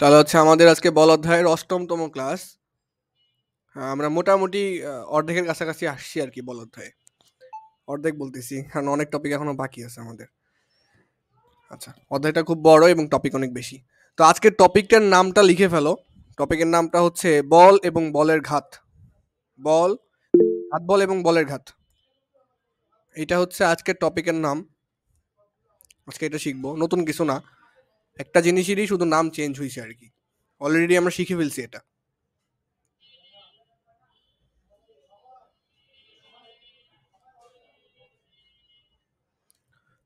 তাহলে হচ্ছে আমাদের আজকে বল অধ্যায়ের অষ্টমতম ক্লাস। আমরা মোটামুটি অর্ধেকের কাছাকাছি আসছি আর কি বল অধ্যায়ে। অর্ধেক বলতেছি কারণ অনেক টপিক এখনো বাকি আছে আমাদের। আচ্ছা, অধ্যায়টা খুব বড় এবং টপিক অনেক বেশি। তো আজকের টপিকটার নামটা লিখে ফেলো। টপিকের নামটা হচ্ছে বল এবং বলের ঘাত। বল, ঘাত বল এবং বলের ঘাত। এটা হচ্ছে আজকের টপিকের নাম। আজকে এটা শিখবো, নতুন কিছু না। একটা জিনিসেরই শুধু নাম চেঞ্জ হয়েছে আর কি। অলরেডি আমরা শিখে ফেলছি এটা।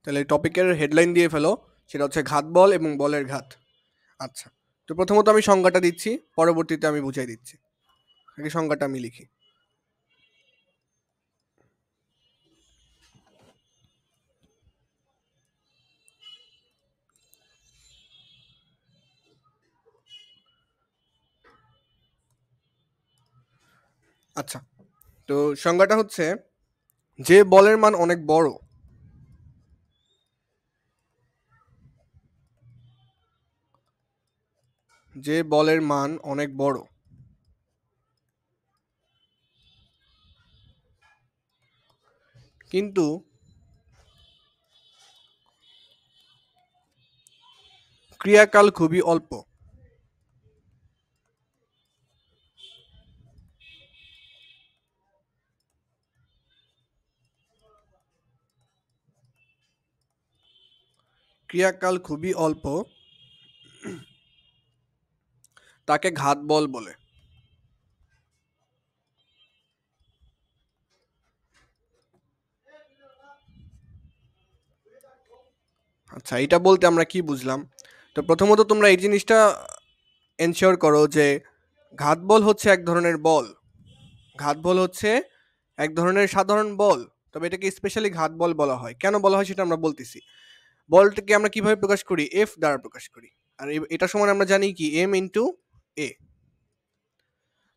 তাহলে টপিকের হেডলাইন দিয়ে ফেলো, সেটা হচ্ছে ঘাত বল এবং বলের ঘাত। আচ্ছা, তো প্রথমত আমি সংজ্ঞাটা দিচ্ছি, পরবর্তীতে আমি বুঝাই দিচ্ছি। আগে সংজ্ঞাটা আমি লিখি। আচ্ছা, তো সংজ্ঞাটা হচ্ছে যে বলের মান অনেক বড়, যে বলের মান অনেক বড় কিন্তু ক্রিয়াকাল খুবই অল্প, ক্রিয়াকাল খুবই অল্প, তাকে ঘাত বল বলে। আচ্ছা, এটা বলতে আমরা কি বুঝলাম? তো প্রথমত তোমরা এই জিনিসটা এনশিওর করো যে ঘাত বল হচ্ছে এক ধরনের বল। ঘাত বল হচ্ছে এক ধরনের সাধারণ বল, তবে এটাকে স্পেশালি ঘাত বল বলা হয়। কেন বলা হয় সেটা আমরা বলতেছি। বলটাকে আমরা কিভাবে প্রকাশ করি? এফ দ্বারা প্রকাশ করি। আর এটা সমান আমরা জানি কি এম ইন্টু এ।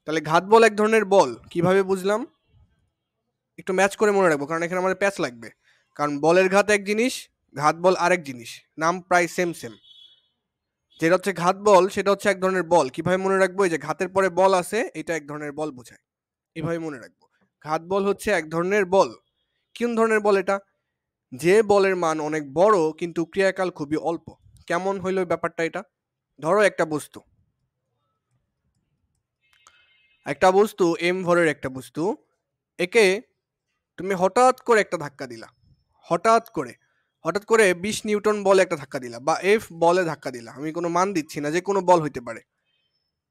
তাহলে ঘাত বল এক ধরনের বল, কিভাবে বুঝলাম? একটু ম্যাচ করে মনে রাখবো, কারণ এখানে আমাদের প্যাচ লাগবে। কারণ বলের ঘাত এক জিনিস, ঘাত বল আরেক জিনিস, নাম প্রায় সেম সেম। যেটা হচ্ছে ঘাত বল সেটা হচ্ছে এক ধরনের বল। কিভাবে মনে রাখবো? এই যে ঘাতের পরে বল আছে, এটা এক ধরনের বল বোঝায়। এভাবে মনে রাখবো। ঘাত বল হচ্ছে এক ধরনের বল। কোন ধরনের বল এটা? যে বলের মান অনেক বড় কিন্তু ক্রিয়াকাল খুবই অল্প। কেমন হইল ব্যাপারটা এটা? ধরো একটা বস্তু এম ভরের একটা বস্তু, একে তুমি হঠাৎ করে একটা ধাক্কা দিলা। হঠাৎ করে 20 নিউটন বলে একটা ধাক্কা দিলা, বা এফ বলে ধাক্কা দিলা। আমি কোনো মান দিচ্ছি না, যে কোনো বল হইতে পারে।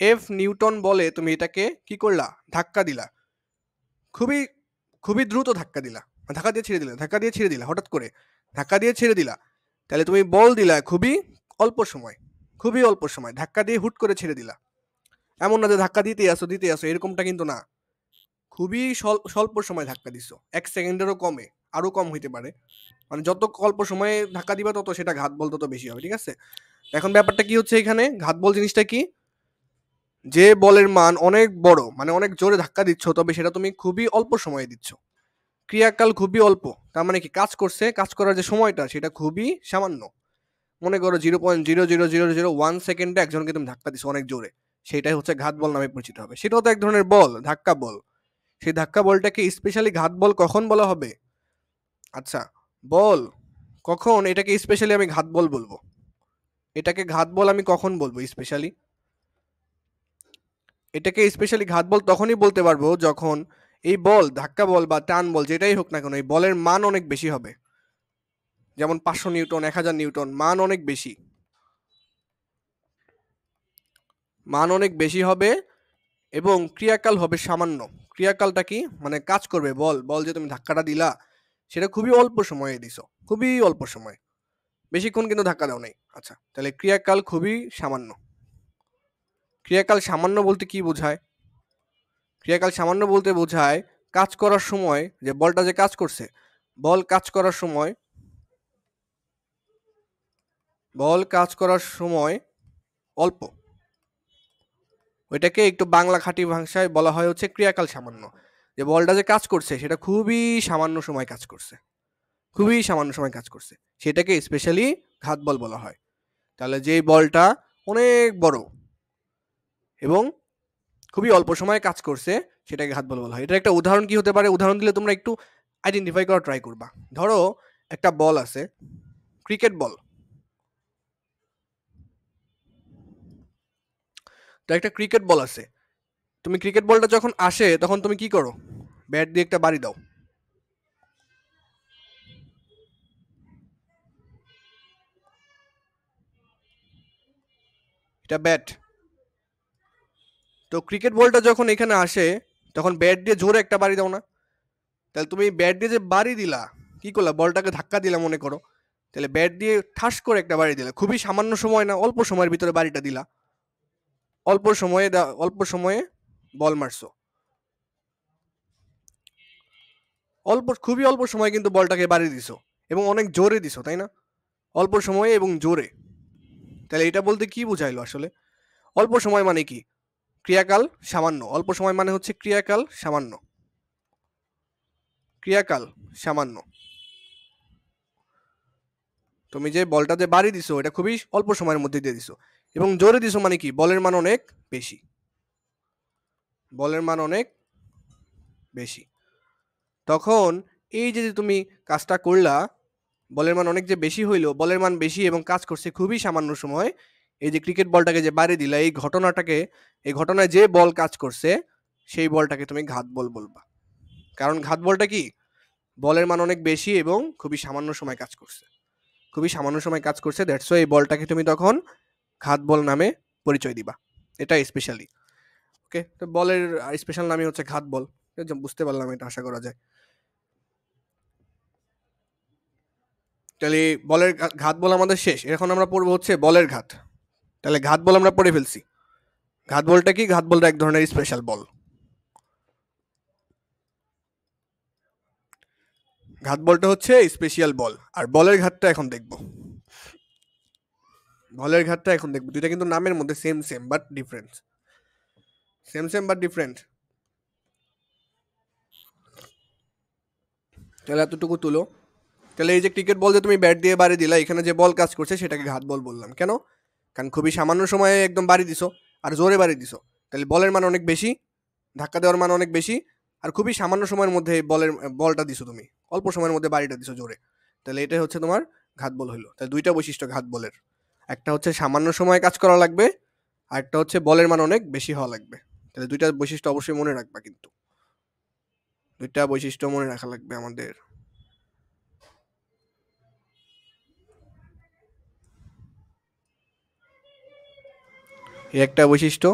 এফ নিউটন বলে তুমি এটাকে কি করলা? ধাক্কা দিলা। খুবই খুবই দ্রুত ধাক্কা দিলা, ধাক্কা দিয়ে ছেড়ে দিলা হঠাৎ করে, ধাক্কা দিয়ে ছেড়ে দিলা। তাহলে তুমি বল দিলা খুবই অল্প সময় ধাক্কা দিয়ে হুট করে ছেড়ে দিলা। এমন না যে ধাক্কা দিতে আসো, এরকমটা কিন্তু না। খুবই স্বল্প সময় ধাক্কা দিছো, 1 সেকেন্ডেরও কমে, আরো কম হইতে পারে। মানে যত অল্প সময়ে ধাক্কা দিবা তত সেটা ঘাত বল তত বেশি হবে, ঠিক আছে? এখন ব্যাপারটা কি হচ্ছে এখানে? ঘাত বল জিনিসটা কি? যে বলের মান অনেক বড়, মানে অনেক জোরে ধাক্কা দিচ্ছ, তবে সেটা তুমি খুবই অল্প সময়ে দিচ্ছ। ক্রিয়াকাল খুবই অল্প, তার মানে কি কাজ করার যে সময়টা সেটা খুবই সামান্য। মনে করো 0.00001 সেকেন্ডে একজনকে তুমি ধাক্কা দিচ্ছ অনেক জোরে, সেটাই হচ্ছে ঘাত বল নামে পরিচিত হবে। সেটাও তো এক ধরনের বল, ধাক্কা বল। সেই ধাক্কা বলটাকে স্পেশালি ঘাত বল কখন বলা হবে? আচ্ছা, বল কখন এটাকে স্পেশালি আমি ঘাত বল বলবো? এটাকে ঘাত বল আমি কখন বলবো স্পেশালি? এটাকে স্পেশালি ঘাত বল তখনই বলতে পারবো যখন এই বল, ধাক্কা বল বা টান বল যেটাই হোক না কেন, এই বলের মান অনেক বেশি হবে। যেমন 500 নিউটন, 1000 নিউটন, মান অনেক বেশি হবে এবং ক্রিয়াকাল হবে সামান্য। ক্রিয়াকালটা কি? মানে কাজ করবে বল, যে তুমি ধাক্কাটা দিলা সেটা খুবই অল্প সময়ে দিছো, খুবই অল্প সময়, বেশিক্ষণ কিন্তু ধাক্কা দাও নাই। আচ্ছা, তাহলে ক্রিয়াকাল খুবই সামান্য। ক্রিয়াকাল সামান্য বলতে কি বোঝায়? ক্রিয়াকাল সামান্য বলতে বোঝায় কাজ করার সময়, যে বলটা যে কাজ করছে, বল কাজ করার সময় অল্প। ওইটাকে একটু বাংলা খাঁটি ভাষায় বলা হয় হচ্ছে ক্রিয়াকাল সামান্য। যে বলটা যে কাজ করছে সেটা খুবই সামান্য সময় কাজ করছে, সেটাকে স্পেশালি ঘাত বল বলা হয়। তাহলে যে বলটা অনেক বড়, এবং খুবই অল্প সময়ে কাজ করছে, সেটাকে ঘাত বল বলা হয়। এটার একটা উদাহরণ কি হতে পারে? উদাহরণ দিলে তোমরা একটু আইডেন্টিফাই করা ট্রাই করবা। ধরো একটা বল আছে, ক্রিকেট বল। তো একটা ক্রিকেট বল আছে, তুমি ক্রিকেট বলটা যখন আসে তখন তুমি কি করো? ব্যাট দিয়ে একটা বাড়ি দাও। এটা ব্যাট। তো ক্রিকেট বলটা যখন এখানে আসে তখন ব্যাট দিয়ে জোরে একটা বাড়ি দাও না? তাহলে তুমি ব্যাট দিয়ে যে বাড়ি দিলা, কি করলা? বলটাকে ধাক্কা দিলা মনে করো। তাহলে ব্যাট দিয়ে ঠাস করে একটা বাড়ি দিলা, খুবই সামান্য সময় না, অল্প সময়ের ভিতরে বাড়িটা দিলা, অল্প সময়ে বল মারছো, খুবই অল্প সময়ে কিন্তু বলটাকে বাড়ি দিছো এবং অনেক জোরে দিছো, তাই না? অল্প সময়ে এবং জোরে। তাহলে এটা বলতে কি বুঝাইলো আসলে? অল্প সময় মানে কি? ক্রিয়াকাল সামান্য। অল্প সময় মানে হচ্ছে ক্রিয়াকাল সামান্য। ক্রিয়াকাল সামান্য। তুমি যে বলটা যে বাড়ি দিছো এটা খুবই অল্প সময়ের মধ্যে দিয়ে দিছো, এবং জোরে দিছো মানে কি? বলের মান অনেক বেশি। বলের মান অনেক বেশি। তখন এই যে তুমি কাজটা করলা, বলের মান অনেক যে বেশি হইলো, বলের মান বেশি এবং কাজ করছে খুবই সামান্য সময়, এই যে ক্রিকেট বলটাকে যে বাড়ি দিলা, এই ঘটনায় যে বল কাজ করছে সেই বলটাকে তুমি ঘাত বল বলবা। কারণ ঘাত বলটা কি? বলের মান অনেক বেশি এবং খুবই সামান্য সময় কাজ করছে। খুবই সামান্য সময় কাজ করছে, দ্যাটস ওয়াই এই বলটাকে তুমি তখন ঘাত বল নামে পরিচয় দিবা। এটা স্পেশালি। ওকে, তো বলের স্পেশাল নামই হচ্ছে ঘাত বল। বুঝতে পারলাম, এটা আশা করা যায়। তাহলে বলের ঘাত বল আমাদের শেষ। এখন আমরা পড়বো হচ্ছে বলের ঘাত। তাহলে ঘাত বল আমরা পড়ে ফেলছি। ঘাত বলটা কি? ঘাত বলটা এক ধরনের স্পেশাল বল। ঘাত বলটা হচ্ছে স্পেশাল বল। আর বলের ঘাতটা এখন দেখব। বলের ঘাতটা এখন দেখব। দুইটা কিন্তু নামের মধ্যে same same but different. Same same but different. তাহলে এতটুকু তুলো। তাহলে এই যে ক্রিকেট বল যে তুমি ব্যাট দিয়ে বাড়ি দিলা, এখানে যে বল কাজ করছে সেটাকে ঘাত বল বললাম। কেন? কারণ খুবই সামান্য সময়ে একদম বাড়ি দিছো, আর জোরে বাড়ি দিছো। তাহলে বলের মান অনেক বেশি, ধাক্কা দেওয়ার মান অনেক বেশি, আর খুবই সামান্য সময়ের মধ্যে বলটা দিছো তুমি, অল্প সময়ের মধ্যে বাড়িটা দিছো জোরে। তাহলে এটাই হচ্ছে তোমার ঘাত বল হইলো। তাহলে দুইটা বৈশিষ্ট্য ঘাত বলের। একটা হচ্ছে সামান্য সময় কাজ করা লাগবে, আর একটা হচ্ছে বলের মান অনেক বেশি হওয়া লাগবে। তাহলে দুইটা বৈশিষ্ট্য অবশ্যই মনে রাখবা কিন্তু। দুইটা বৈশিষ্ট্য মনে রাখা লাগবে আমাদের। এই একটা বৈশিষ্ট্য,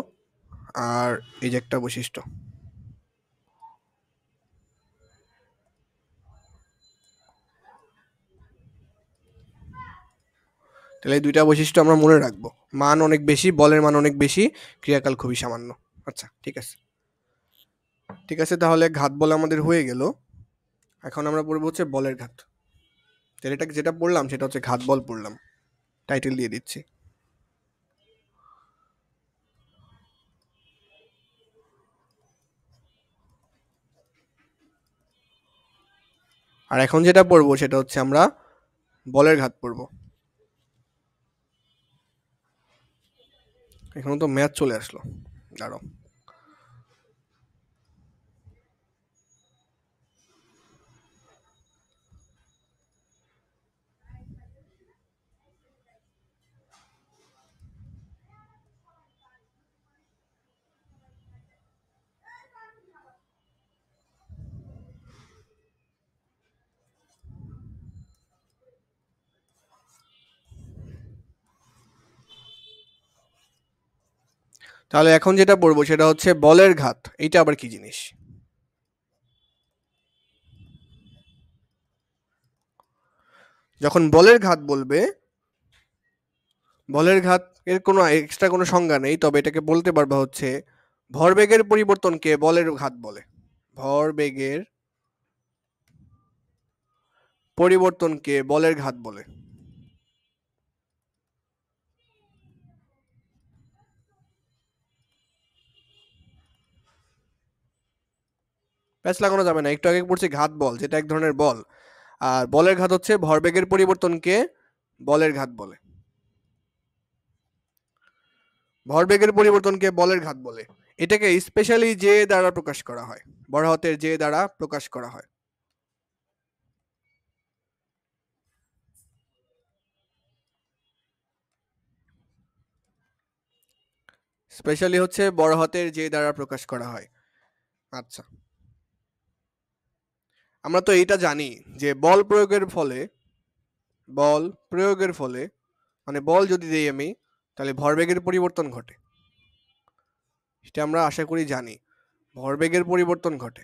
আর এই যে একটা বৈশিষ্ট্য। তাহলে এই দুইটা বৈশিষ্ট্য আমরা মনে রাখবো। মান অনেক বেশি, বলের মান অনেক বেশি, ক্রিয়াকাল খুবই সামান্য। আচ্ছা, ঠিক আছে। ঠিক আছে, তাহলে ঘাত বল আমাদের হয়ে গেল। এখন আমরা পড়বো হচ্ছে বলের ঘাত। তাহলে এটা যেটা পড়লাম সেটা হচ্ছে ঘাত বল পড়লাম। টাইটেল দিয়ে দিচ্ছি। আর এখন যেটা পড়বো সেটা হচ্ছে আমরা বলের ঘাত পড়বো। এখানে তো ম্যাথ চলে আসলো, দাঁড়াও। তাহলে এখন যেটা পড়বো সেটা হচ্ছে বলের ঘাত। এইটা আবার কি জিনিস? যখন বলের ঘাত বলবে, বলের ঘাত এর কোনো এক্সট্রা কোনো সংজ্ঞা নেই, তবে এটাকে বলতে পারবা হচ্ছে ভরবেগের পরিবর্তনকে বলের ঘাত বলে। ভরবেগের পরিবর্তনকে বলের ঘাত বলে। প্যাচ লাগানো যাবে না। একটু আগে পড়ছি ঘাত বল, যেটা এক ধরনের বল। আর বলের ঘাত হচ্ছে ভরবেগের পরিবর্তনকে বলের ঘাত বলে। ভরবেগের পরিবর্তনকে বলের ঘাত বলে। এটাকে স্পেশালি জে দ্বারা প্রকাশ করা হয়, বড় হাতের জে দ্বারা প্রকাশ করা হয়। স্পেশালি হচ্ছে বড় হাতের জে দ্বারা প্রকাশ করা হয়। আচ্ছা, আমরা তো এইটা জানি যে বল প্রয়োগের ফলে মানে বল যদি দেই আমি, তাহলে ভরবেগের পরিবর্তন ঘটে। সেটা আমরা আশা করি জানি, ভরবেগের পরিবর্তন ঘটে।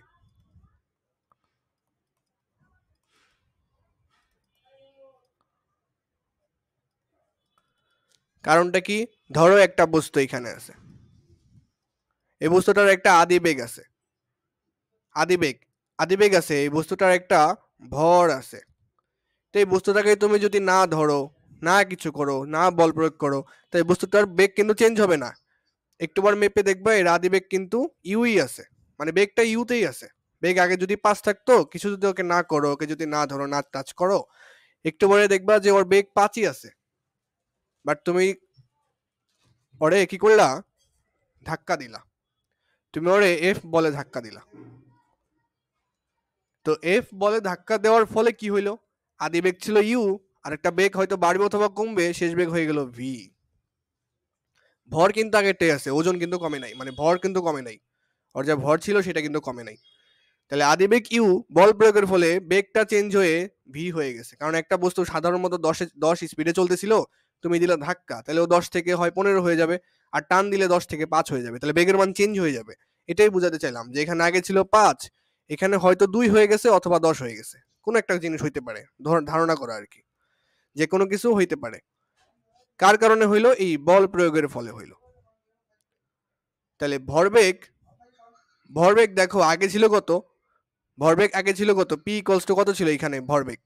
কারণটা কি? ধরো একটা বস্তু এখানে আছে, এই বস্তুটার একটা আদিবেগ আছে, আদিবেগ আদিবেগ আছে, এই বস্তুটার একটা ভর আছে। তো এই বস্তুটাকে তুমি যদি না ধরো, না কিছু করো, না বল প্রয়োগ করো, তো এই বস্তুটার বেগ কিন্তু চেঞ্জ হবে না। একটুবার মেপে দেখবা এর আদিবেগ কিন্তু ইউই আছে, মানে বেগটা ইউতেই আছে। বেগ আগে যদি 5 থাকতো, কিছু যদি ওকে না করো, ওকে যদি না ধরো, না টাচ করো, একটু পরে দেখবা যে ওর বেগ 5ই আছে। বাট তুমি ওরে কি করলা? ধাক্কা দিলা। তুমি ওরে এফ বলে ধাক্কা দিলা। তো এফ বলে ধাক্কা দেওয়ার ফলে কি হইলো? আদিবেগ ছিল ইউ, আর একটা বেগ হয়তো বাড়বে অথবা কমবে, শেষ বেগ হয়ে গেল ভি। ভর কিন্তু আগেরটাই আছে, ওজন কিন্তু কমে নাই, মানে ভর কিন্তু কমে নাই, ওর যা ভর ছিল সেটা কিন্তু কমে নাই। তাহলে আদিবেগ ইউ বল প্রয়োগের ফলে বেগটা চেঞ্জ হয়ে ভি হয়ে গেছে, কারণ একটা বস্তু সাধারণ মতো 10 স্পিডে চলতেছিল, তুমি দিলে ধাক্কা, তাহলে ও 10 থেকে হয় 15 হয়ে যাবে, আর টান দিলে 10 থেকে 5 হয়ে যাবে, তাহলে বেগের মান চেঞ্জ হয়ে যাবে। এটাই বুঝাতে চাইলাম যে এখানে আগে ছিল 5, এখানে হয়তো 2 হয়ে গেছে অথবা 10 হয়ে গেছে, কোনো একটা জিনিস হইতে পারে, ধারণা করা আর কি, যে কোনো কিছু হইতে পারে। কার কারণে হইলো? এই বল প্রয়োগের ফলে হইলো। তাহলে ভরবেগ, ভরবেগ দেখো আগে ছিল কত? ভরবেগ আগে ছিল কত? পি ইকুয়ালস টু কত ছিল এখানে ভরবেগ?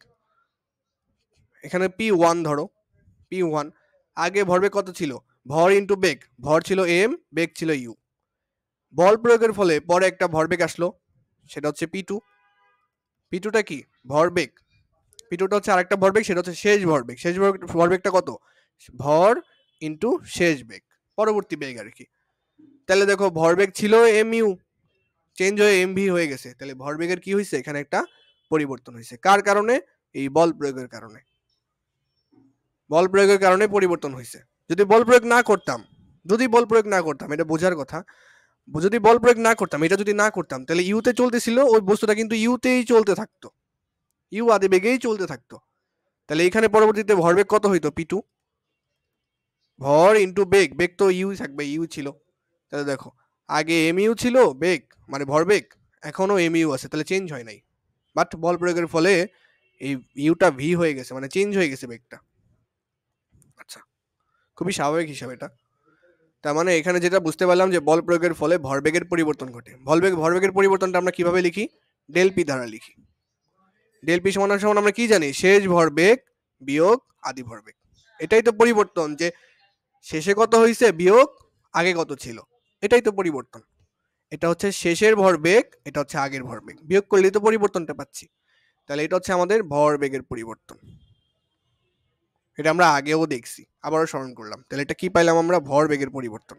এখানে পি ওয়ান ধরো, পি ওয়ান। আগে ভরবেগ কত ছিল? ভর ইন্টু বেগ, ভর ছিল এম, বেগ ছিল ইউ। বল প্রয়োগের ফলে পরে একটা ভরবেগ আসলো, সেটা হচ্ছে পি টু। পি টুটা কি? ভরবেগ। পি টুটা হচ্ছে আরেকটা ভরবেগ, সেটা হচ্ছে শেষ ভরবেগ। শেষ ভরবেগটা কত? ভর ইন্টু শেষ বেগ, পরবর্তী বেগ আর কি। তাহলে দেখো ভরবেগ ছিল এম ইউ, চেঞ্জ হয়ে এম ভি হয়ে গেছে, তাহলে ভরবেগের কি হয়েছে? এখানে একটা পরিবর্তন হয়েছে। কার কারণে? এই বল প্রয়োগের কারণে। বল প্রয়োগের কারণে পরিবর্তন হয়েছে। যদি বল প্রয়োগ না করতাম, এটা বোঝার কথা, যদি বল প্রয়োগ না করতাম, এটা যদি না করতাম, তাহলে ইউতে চলতেছিল, ওই বস্তুটা কিন্তু ইউতেই চলতে থাকতো, ইউ আদি বেগেই চলতে থাকতো। তাহলে এখানে পরবর্তীতে ভরবেগ কত হইতো? P two. ভর ইন্টু বেগ, বেগ তো ইউ থাকবে, ইউ ছিল। তাহলে দেখো আগে এম ইউ ছিল বেগ, মানে ভরবেগ, এখনো এম ইউ আছে, তাহলে চেঞ্জ হয় নাই। বাট বল প্রয়োগের ফলে এই ইউটা ভি হয়ে গেছে, মানে চেঞ্জ হয়ে গেছে বেগটা। আচ্ছা, খুবই স্বাভাবিক হিসাব এটা। তার মানে এখানে যেটা বুঝতে পারলাম যে বল প্রয়োগের ফলে ভরবেগের পরিবর্তন ঘটে। ভরবেগের পরিবর্তনটা আমরা কিভাবে লিখি? ডেল পি দ্বারা লিখি। ডেল পি সমান সমান আমরা কি জানি? শেষ ভরবেগ বিয়োগ আদি ভরবেগ। এটাই তো পরিবর্তন, যে শেষে কত হয়েছে বিয়োগ আগে কত ছিল, এটাই তো পরিবর্তন। এটা হচ্ছে শেষের ভরবেগ, এটা হচ্ছে আগের ভরবেগ, বিয়োগ করলেই তো পরিবর্তনটা পাচ্ছি। তাহলে এটা হচ্ছে আমাদের ভরবেগের পরিবর্তন। এটা আমরা আগেও দেখছি, আবারও স্মরণ করলাম। তাহলে এটা কি পাইলাম আমরা? ভরবেগের পরিবর্তন।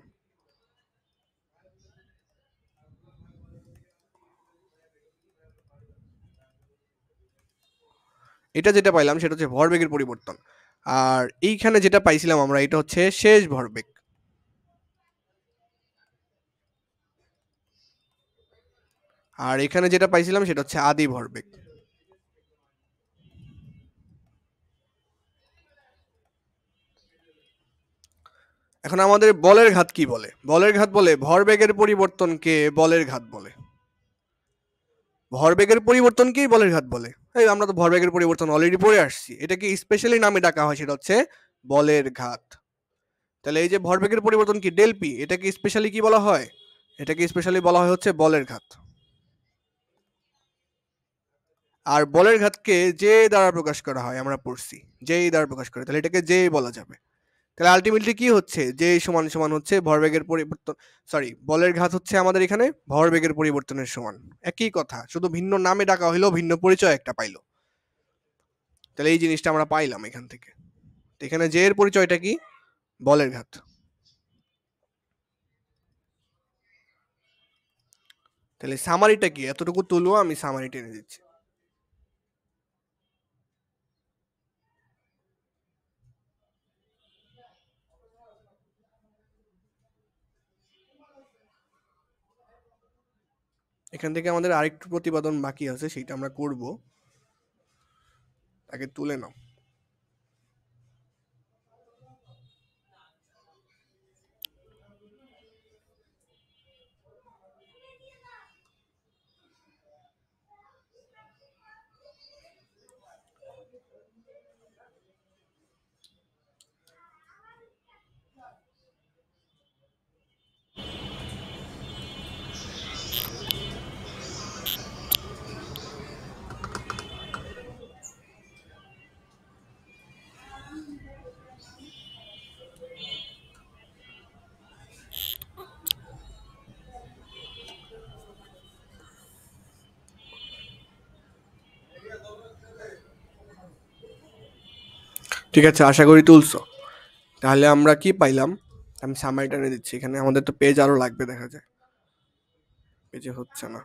এটা যেটা পাইলাম সেটা হচ্ছে ভরবেগের পরিবর্তন। আর এইখানে যেটা পাইছিলাম আমরা, এটা হচ্ছে শেষ ভরবেগ। আর এখানে যেটা পাইছিলাম সেটা হচ্ছে আদি ভরবেগ। এখন আমাদের বলের ঘাত কি বলে? বলের ঘাত বলে ভরবেগের পরিবর্তনকে বলের ঘাত বলে। ভরবেগের পরিবর্তনকেই বলের ঘাত বলে। এই আমরা তো ভরবেগের পরিবর্তন অলরেডি পড়ে আসছি, এটাকে স্পেশালি নামে ডাকা হয়, সেটা হচ্ছে বলের ঘাত। তাহলে এই যে ভরবেগের পরিবর্তন কি ডেল পি, এটাকে স্পেশালি কি বলা হয়? এটাকে স্পেশালি বলা হয় হচ্ছে বলের ঘাত। আর বলের ঘাতকে যে দ্বারা প্রকাশ করা হয় আমরা পড়ছি, যেই দ্বারা প্রকাশ করে, তাহলে এটাকে যে বলা যাবে। তাহলে আলটিমেটলি কি হচ্ছে? যে সমান সমান হচ্ছে ভরবেগের পরিবর্তন, সরি, বলের ঘাত হচ্ছে আমাদের এখানে ভরবেগের পরিবর্তনের সমান। একই কথা, শুধু ভিন্ন নামে ডাকা হইলো, ভিন্ন পরিচয় একটা পাইলো। তাহলে এই জিনিসটা আমরা পাইলাম এখান থেকে। এখানে যে এর পরিচয়টা কি? বলের ঘাত। তাহলে সামারিটা কি? এতটুকু তুলবো, আমি সামারি টেনে দিচ্ছি। এখান থেকে আমাদের আরেকটু প্রতিপাদন বাকি আছে, সেটা আমরা করব। তাকে তুলে নাও। ঠিক আছে, আশা করি তুলছো। তাহলে আমরা কি পাইলাম? আমি সামারি টেনে দিচ্ছি। এখানে আমাদের তো পেজ আরো লাগবে, দেখা যায় পেজে হচ্ছে না।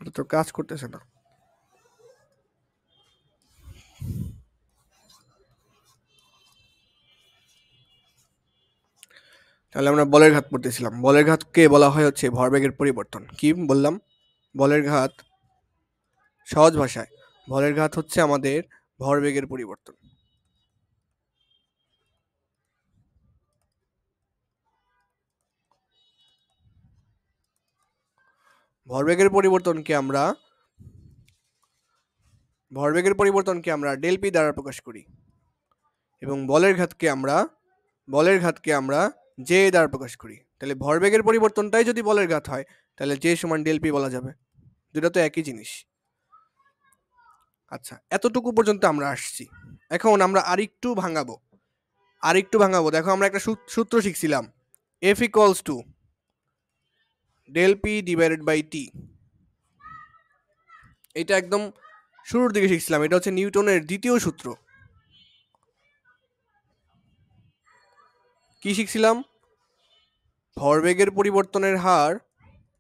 এটা তো কাজ করতেছে না। তাহলে আমরা বলের ঘাত পড়তেছিলাম। বলের ঘাতকে বলা হয় হচ্ছে ভরবেগের পরিবর্তন। কি বললাম? বলের ঘাত, সহজ ভাষায় বলের ঘাত হচ্ছে আমাদের ভরবেগের পরিবর্তন। ভরবেগের পরিবর্তনকে আমরা ডেল পি দ্বারা প্রকাশ করি, এবং বলের ঘাতকে আমরা জে দ্বারা প্রকাশ করি। তাহলে ভরবেগের পরিবর্তনটাই যদি বলের ঘাত হয়, তাহলে জে সমান ডেল পি বলা যাবে। দুটো তো একই জিনিস। আচ্ছা, এতটুকু পর্যন্ত আমরা আসছি। এখন আমরা আরেকটু ভাঙাবো। দেখো, আমরা একটা সূত্র শিখছিলাম, F equals to del P divided by T. এটা একদম শুরুর দিকে শিখছিলাম। এটা হচ্ছে নিউটনের দ্বিতীয় সূত্র। কি শিখছিলাম? ভরবেগের পরিবর্তনের হার,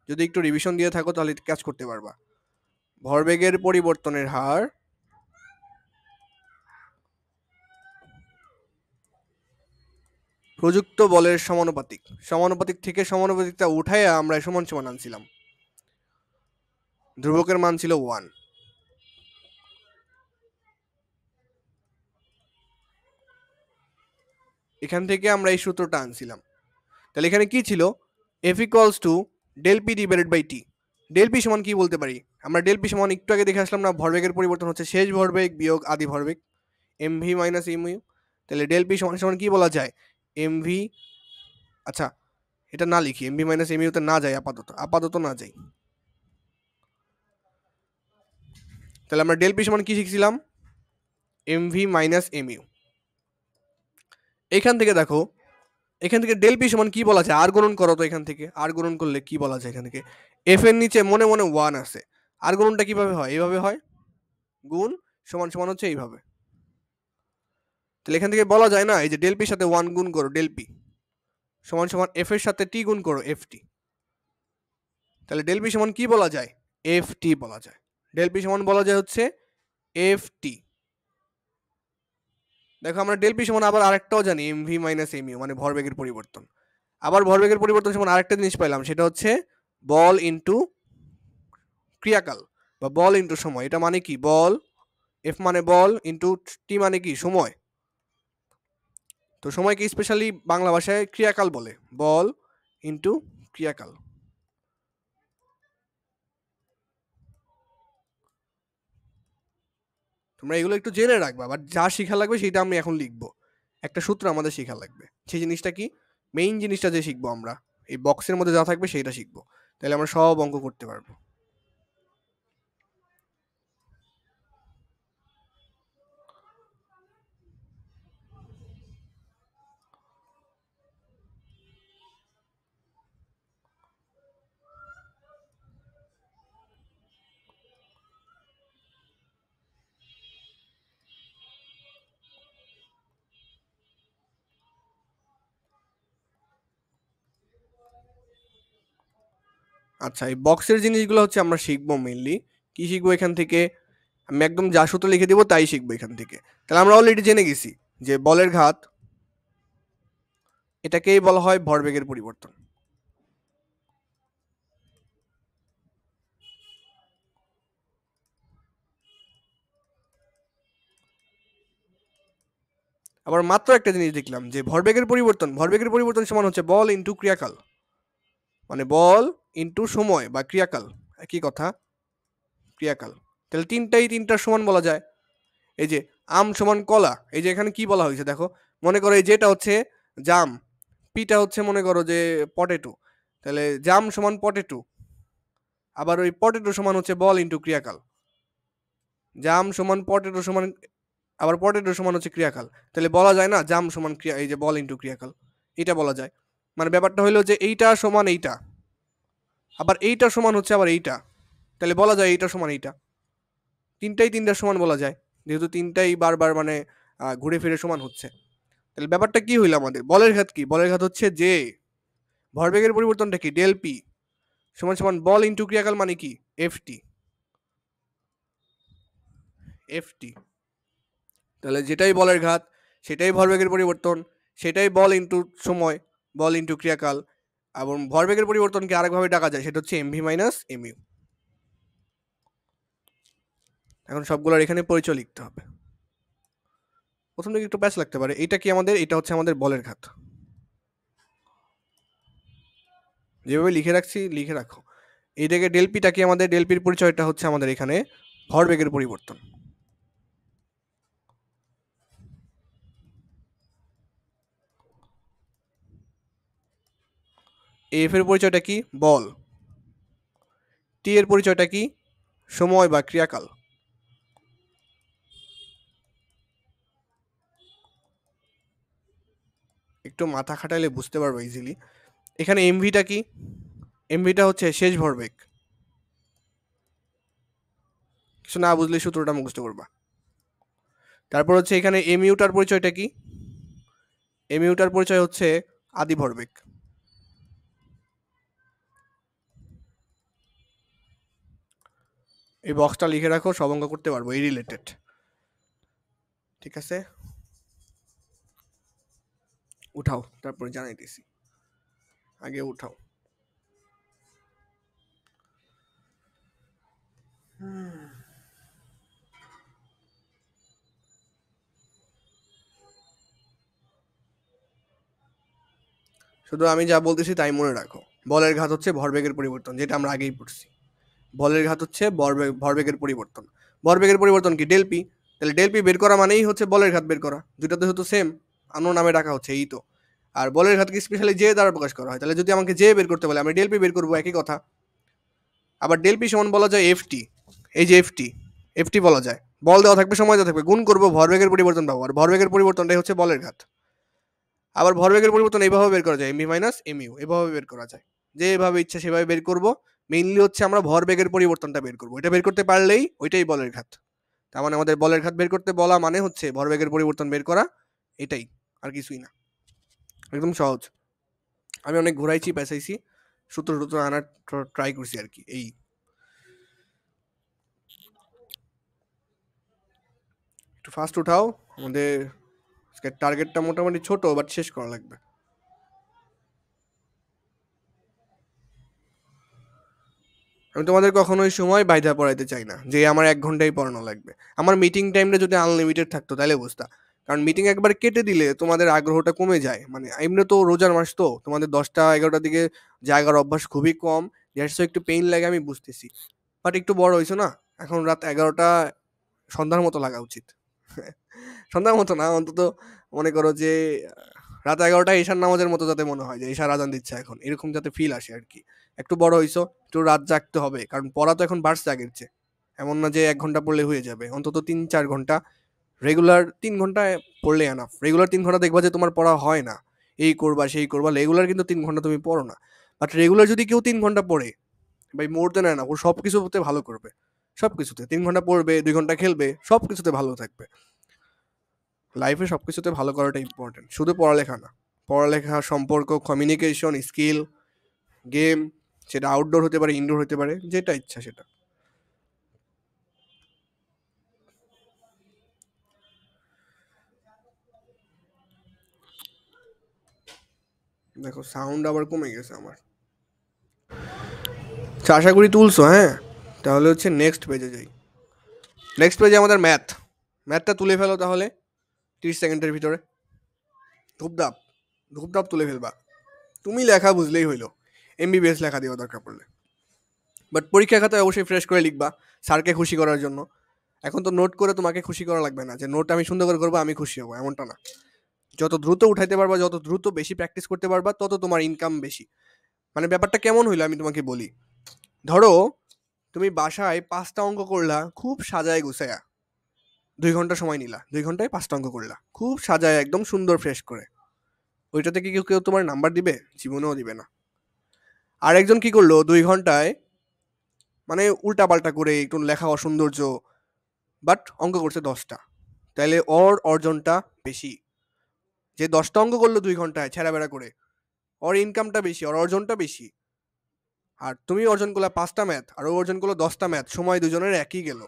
যদি একটু রিভিশন দিয়ে থাকো তাহলে কাজ করতে পারবা। ভরবেগের পরিবর্তনের হার প্রযুক্ত বলের সমানুপাতিক। সমানুপাতিক থেকে সমানুপাতিকটা উঠাইয়া আমরা সমান সমান আনছিলাম। ধ্রুবকের মান ছিল 1। এখান থেকে আমরা এই সূত্রটা আনছিলাম। তাহলে এখানে কি ছিল? F equals to del P divided by T. Del P সমান কি বলতে পারি? আমরা ডেল পি সমান একটু আগে দেখে আসলাম না, ভরবেগের পরিবর্তন হচ্ছে শেষ ভরবেগ বিয়োগ আদি ভরবেগ, M V minus M U. তাহলে ডেল পি সমান সমান কি বলা যায়? এম ভি, আচ্ছা এটা না লিখি, এম ভি মাইনাস এম ইউতে না যাই, আপাতত না যাই। তাহলে আমরা ডেল পি সমান কি শিখছিলাম? M V minus M U. এখান থেকে দেখো, এখান থেকে ডেল পি সমান কি বলা যায়? আর গুণন করো তো। এখান থেকে আর গুণন করলে কি বলা যায়? এখান থেকে এফ এর নিচে মনে মনে 1 আছে। আর গুণনটা কিভাবে হয়? এইভাবে হয়, গুণ সমান সমান হচ্ছে এইভাবে। তাহলে এখান থেকে বলা যায় না, এই যে ডেল পির সাথে 1 গুণ করো, ডেল পি সমান সমান এফ এর সাথে টি গুণ করো, এফ টি। তাহলে ডেল পি সমান কি বলা যায়? এফ টি বলা যায়। ডেল পি সমান বলা যায় হচ্ছে এফ টি। দেখো, আমরা ডেল পি সমান আবার আরেকটাও জানি, M V minus M U, মানে ভরবেগের পরিবর্তন। আবার ভরবেগের পরিবর্তন সমান আরেকটা জিনিস পাইলাম, সেটা হচ্ছে বল ইনটু ক্রিয়াকাল বা বল ইনটু সময়। এটা মানে কি? বল, এফ মানে বল, ইনটু টি মানে কি? সময়। তো সময়কে স্পেশালি বাংলা ভাষায় ক্রিয়াকাল বলে, বল ইনটু ক্রিয়াকাল। তোমরা এগুলো একটু জেনে রাখবা, বাট যা শেখা লাগবে সেটা আমি এখন লিখবো। একটা সূত্র আমাদের শেখা লাগবে। সেই জিনিসটা কি? মেইন জিনিসটা যে শিখবো আমরা, এই বক্সের মধ্যে যা থাকবে সেইটা শিখবো। তাহলে আমরা সব অঙ্ক করতে পারবো। আচ্ছা, এই বক্সের জিনিসগুলো হচ্ছে আমরা শিখবো মেইনলি। কি শিখবো এখান থেকে? আমি একদম যা সূত্র লিখে দিব তাই শিখবো এখান থেকে। তাহলে আমরা অলরেডি জেনে গেছি যে বলের ঘাত, এটাকেই বলা হয় ভরবেগের পরিবর্তন। আবার মাত্র একটা জিনিস দেখলাম যে ভরবেগের পরিবর্তন সমান হচ্ছে বল ইনটু ক্রিয়াকাল, মানে বল ইনটু সময় বা ক্রিয়াকাল, একই কথা, ক্রিয়াকাল। তাহলে তিনটার সমান বলা যায়। এই যে আম সমান কলা, এই যে এখানে কি বলা হয়েছে দেখো, মনে করো এই যেটা হচ্ছে জাম, পিটা হচ্ছে মনে করো যে পটেটো, তাহলে জাম সমান পটেটো, আবার ওই পটেটো সমান হচ্ছে বল ইনটু ক্রিয়াকাল, জাম সমান পটেটো সমান, আবার পটেটো সমান হচ্ছে ক্রিয়াকাল। তাহলে বলা যায় না জাম সমান ক্রিয়া, এই যে বল ইনটু ক্রিয়াকাল, এটা বলা যায়। মানে ব্যাপারটা হলো যে এইটা সমান এইটা, আবার এইটা সমান হচ্ছে আবার এইটা, তাহলে বলা যায় এইটা সমান এইটা, তিনটার সমান বলা যায়, যেহেতু তিনটাই বারবার মানে ঘুরে ফিরে সমান হচ্ছে। তাহলে ব্যাপারটা কি হইলো আমাদের? বলের ঘাত কি? বলের ঘাত হচ্ছে যে ভরবেগের পরিবর্তনটা কি, ডেল পি সমান সমান বল ইনটু ক্রিয়াকাল, মানে কি এফটি, এফটি। তাহলে যেটাই বলের ঘাত সেটাই ভরবেগের পরিবর্তন, সেটাই বল ইনটু সময়, বল ইনটু ক্রিয়াকাল। এবং ভরবেগের পরিবর্তনকে আরেকভাবে ডাকা যায়, সেটা হচ্ছে এমভি মাইনাস এমইউ। এখন সবগুলোর এখানে পরিচয় লিখতে হবে। প্রথম দিকে একটু প্যাচ লাগতে পারে। এটা কি আমাদের? এটা হচ্ছে আমাদের বলের ঘাত, যেভাবে লিখে রাখছি লিখে রাখো। এই দিকে ডেলপিটা কি আমাদের? ডেলপির পরিচয়টা হচ্ছে আমাদের এখানে ভরবেগের পরিবর্তন। এফ এর পরিচয়টা কি? বল। টি এর পরিচয়টা কি? সময় বা ক্রিয়াকাল। একটু মাথা খাটাইলে বুঝতে পারবো ইজিলি। এখানে এমভিটা কি? এমভিটা হচ্ছে শেষ ভরবেগ। কিছু না বুঝলে সূত্রটা মুখস্থ করবা। তারপর হচ্ছে এখানে এমইউটার পরিচয়টা কি? এমইউটার পরিচয় হচ্ছে আদি ভরবেগ। এই বক্সটা লিখে রাখো, সব অঙ্ক করতে পারবো এই রিলেটেড। ঠিক আছে, উঠাও, তারপরে জানাইতেছি। আগে উঠাও। শুধু আমি যা বলতেছি তাই মনে রাখো। বলের ঘাত হচ্ছে ভরবেগের পরিবর্তন, যেটা আমরা আগেই পড়ছি। বলের ঘাত হচ্ছে ভরবেগের পরিবর্তন। ভরবেগের পরিবর্তন কি? ডেলপি। তাহলে ডেলপি বের করা মানেই হচ্ছে বলের ঘাত বের করা, দুইটা তো হতো সেম, আনো নামে ডাকা হচ্ছে, এই তো। আর বলের ঘাতকে স্পেশালি জে দ্বারা প্রকাশ করা হয়। তাহলে যদি আমাকে জে বের করতে বলে, আমি ডেলপি বের করবো, একই কথা। আবার ডেলপি সমান বলা যায় এফটি, এই যে এফটি, এফটি বলা যায়। বল দেওয়া থাকবে, সময় দেওয়া থাকবে, গুণ করবো, ভরবেগের পরিবর্তন পাবো, আর ভরবেগের পরিবর্তনটাই হচ্ছে বলের ঘাত। আবার ভরবেগের পরিবর্তন এইভাবে বের করা যায়, এমভি মাইনাস এমইউ, এভাবে বের করা যায়। যেভাবে ইচ্ছা সেভাবে বের করব। মেইনলি হচ্ছে আমরা ভরবেগের পরিবর্তনটা বের করব, এটা বের করতে পারলেই ওইটাই বলের ঘাত। তার মানে আমাদের বলের ঘাত বের করতে বলা মানে হচ্ছে ভরবেগের পরিবর্তন বের করা, এটাই, আর কিছুই না। একদম সহজ। আমি অনেক ঘুরাইছি পেঁচাইছি, সূত্র টুত্র আনার ট্রাই করছি আর কি। এই একটু ফাস্ট উঠাও, আমাদের টার্গেটটা মোটামুটি ছোট, বাট শেষ করা লাগবে। আমি তোমাদের কখনোই সময় বাইধা পড়াইতে চাই না যে আমার 1 ঘন্টাই পড়ানো লাগবে। আমার মিটিং টাইমটা যদি আনলিমিটেড থাকতো তাহলে বুঝতা। কারণ মিটিং একবার কেটে দিলে তোমাদের আগ্রহটা কমে যায়। মানে এমনি তো রোজার মাস, তো তোমাদের 10টা 11টার দিকে জাগার অভ্যাস খুবই কম। দ্যাটস একটু পেইন লাগে, আমি বুঝতেছি। বাট একটু বড় হইছো না, এখন রাত 11টা সন্ধ্যার মতো লাগা উচিত। সন্ধ্যার মতো না, অন্তত মনে করো যে রাত 11টায় ঈশার নামাজের মতো যাতে মনে হয় যে ঈশার আজান দিচ্ছে এখন, এরকম যাতে ফিল আসে আর কি। একটু বড় হইছো, একটু রাত জাগতে হবে, কারণ পড়া তো এখন বাড়ছে আগের চেয়ে। এমন না যে 1 ঘন্টা পড়লে হয়ে যাবে, অন্তত 3-4 ঘন্টা রেগুলার 3 ঘন্টায় পড়লে এনাফ। রেগুলার 3 ঘন্টা দেখবা যে তোমার পড়া হয় না, এই করবা সেই করবা, রেগুলার কিন্তু 3 ঘন্টা তুমি পড়ো না। বাট রেগুলার যদি কেউ 3 ঘন্টা পড়ে, ভাই মোর দেন এনাফ, ও সব কিছুতে ভালো করবে। সব কিছুতে 3 ঘন্টা পড়বে, 2 ঘন্টা খেলবে, সব কিছুতে ভালো থাকবে। লাইফে সব কিছুতে ভালো করাটা ইম্পর্টেন্ট, শুধু পড়ালেখা না। পড়ালেখা, সম্পর্ক, কমিউনিকেশন স্কিল, গেম, সেটা আউটডোর হতে পারে, ইনডোর হতে পারে, যেটা ইচ্ছা সেটা। দেখো সাউন্ড আবার কমে গেছে আমার। আচ্ছা, আশা করি তুলছো। হ্যাঁ, তাহলে হচ্ছে নেক্সট পেজে যাই। নেক্সট পেজে আমাদের ম্যাথটা তুলে ফেলো তাহলে 30 সেকেন্ডের ভিতরে। ধূপধাপ ধূপধাপ তুলে ফেলবা। তুমি লেখা বুঝলেই হইলো, এমবিবিএস লেখা দিও দরকার পড়লে। বাট পরীক্ষা খাতায় অবশ্যই ফ্রেশ করে লিখবা, স্যারকে খুশি করার জন্য। এখন তো নোট করে তোমাকে খুশি করা লাগবে না, যে নোট আমি সুন্দর করে করবো আমি খুশি হবো, এমনটা না। যত দ্রুত উঠাইতে পারবা, যত দ্রুত বেশি প্র্যাকটিস করতে পারবা, তত তোমার ইনকাম বেশি। মানে ব্যাপারটা কেমন হইলো আমি তোমাকে বলি। ধরো তুমি বাসায় 5টা অঙ্ক করলা খুব সাজায় গুছায়া, 2 ঘন্টা সময় নিলা, 2 ঘন্টায় 5টা অঙ্ক করলা খুব সাজায়, একদম সুন্দর ফ্রেশ করে। ওইটা থেকে কেউ কেউ তোমার নাম্বার দিবে? জীবনেও দিবে না। আর একজন কি করলো 2 ঘন্টায়, মানে উল্টা পাল্টা করে একটু লেখা অসৌন্দর্য, বাট অঙ্ক করছে 10টা, তাইলে ওর অর্জনটা বেশি। যে 10টা অঙ্ক করলো 2 ঘন্টায় ছেঁড়াবেড়া করে, ওর ইনকামটা বেশি, ওর অর্জনটা বেশি। আর তুমি অর্জন করলা 5টা ম্যাথ, আর ও অর্জন করলো 10টা ম্যাথ, সময় দুজনের একই গেল।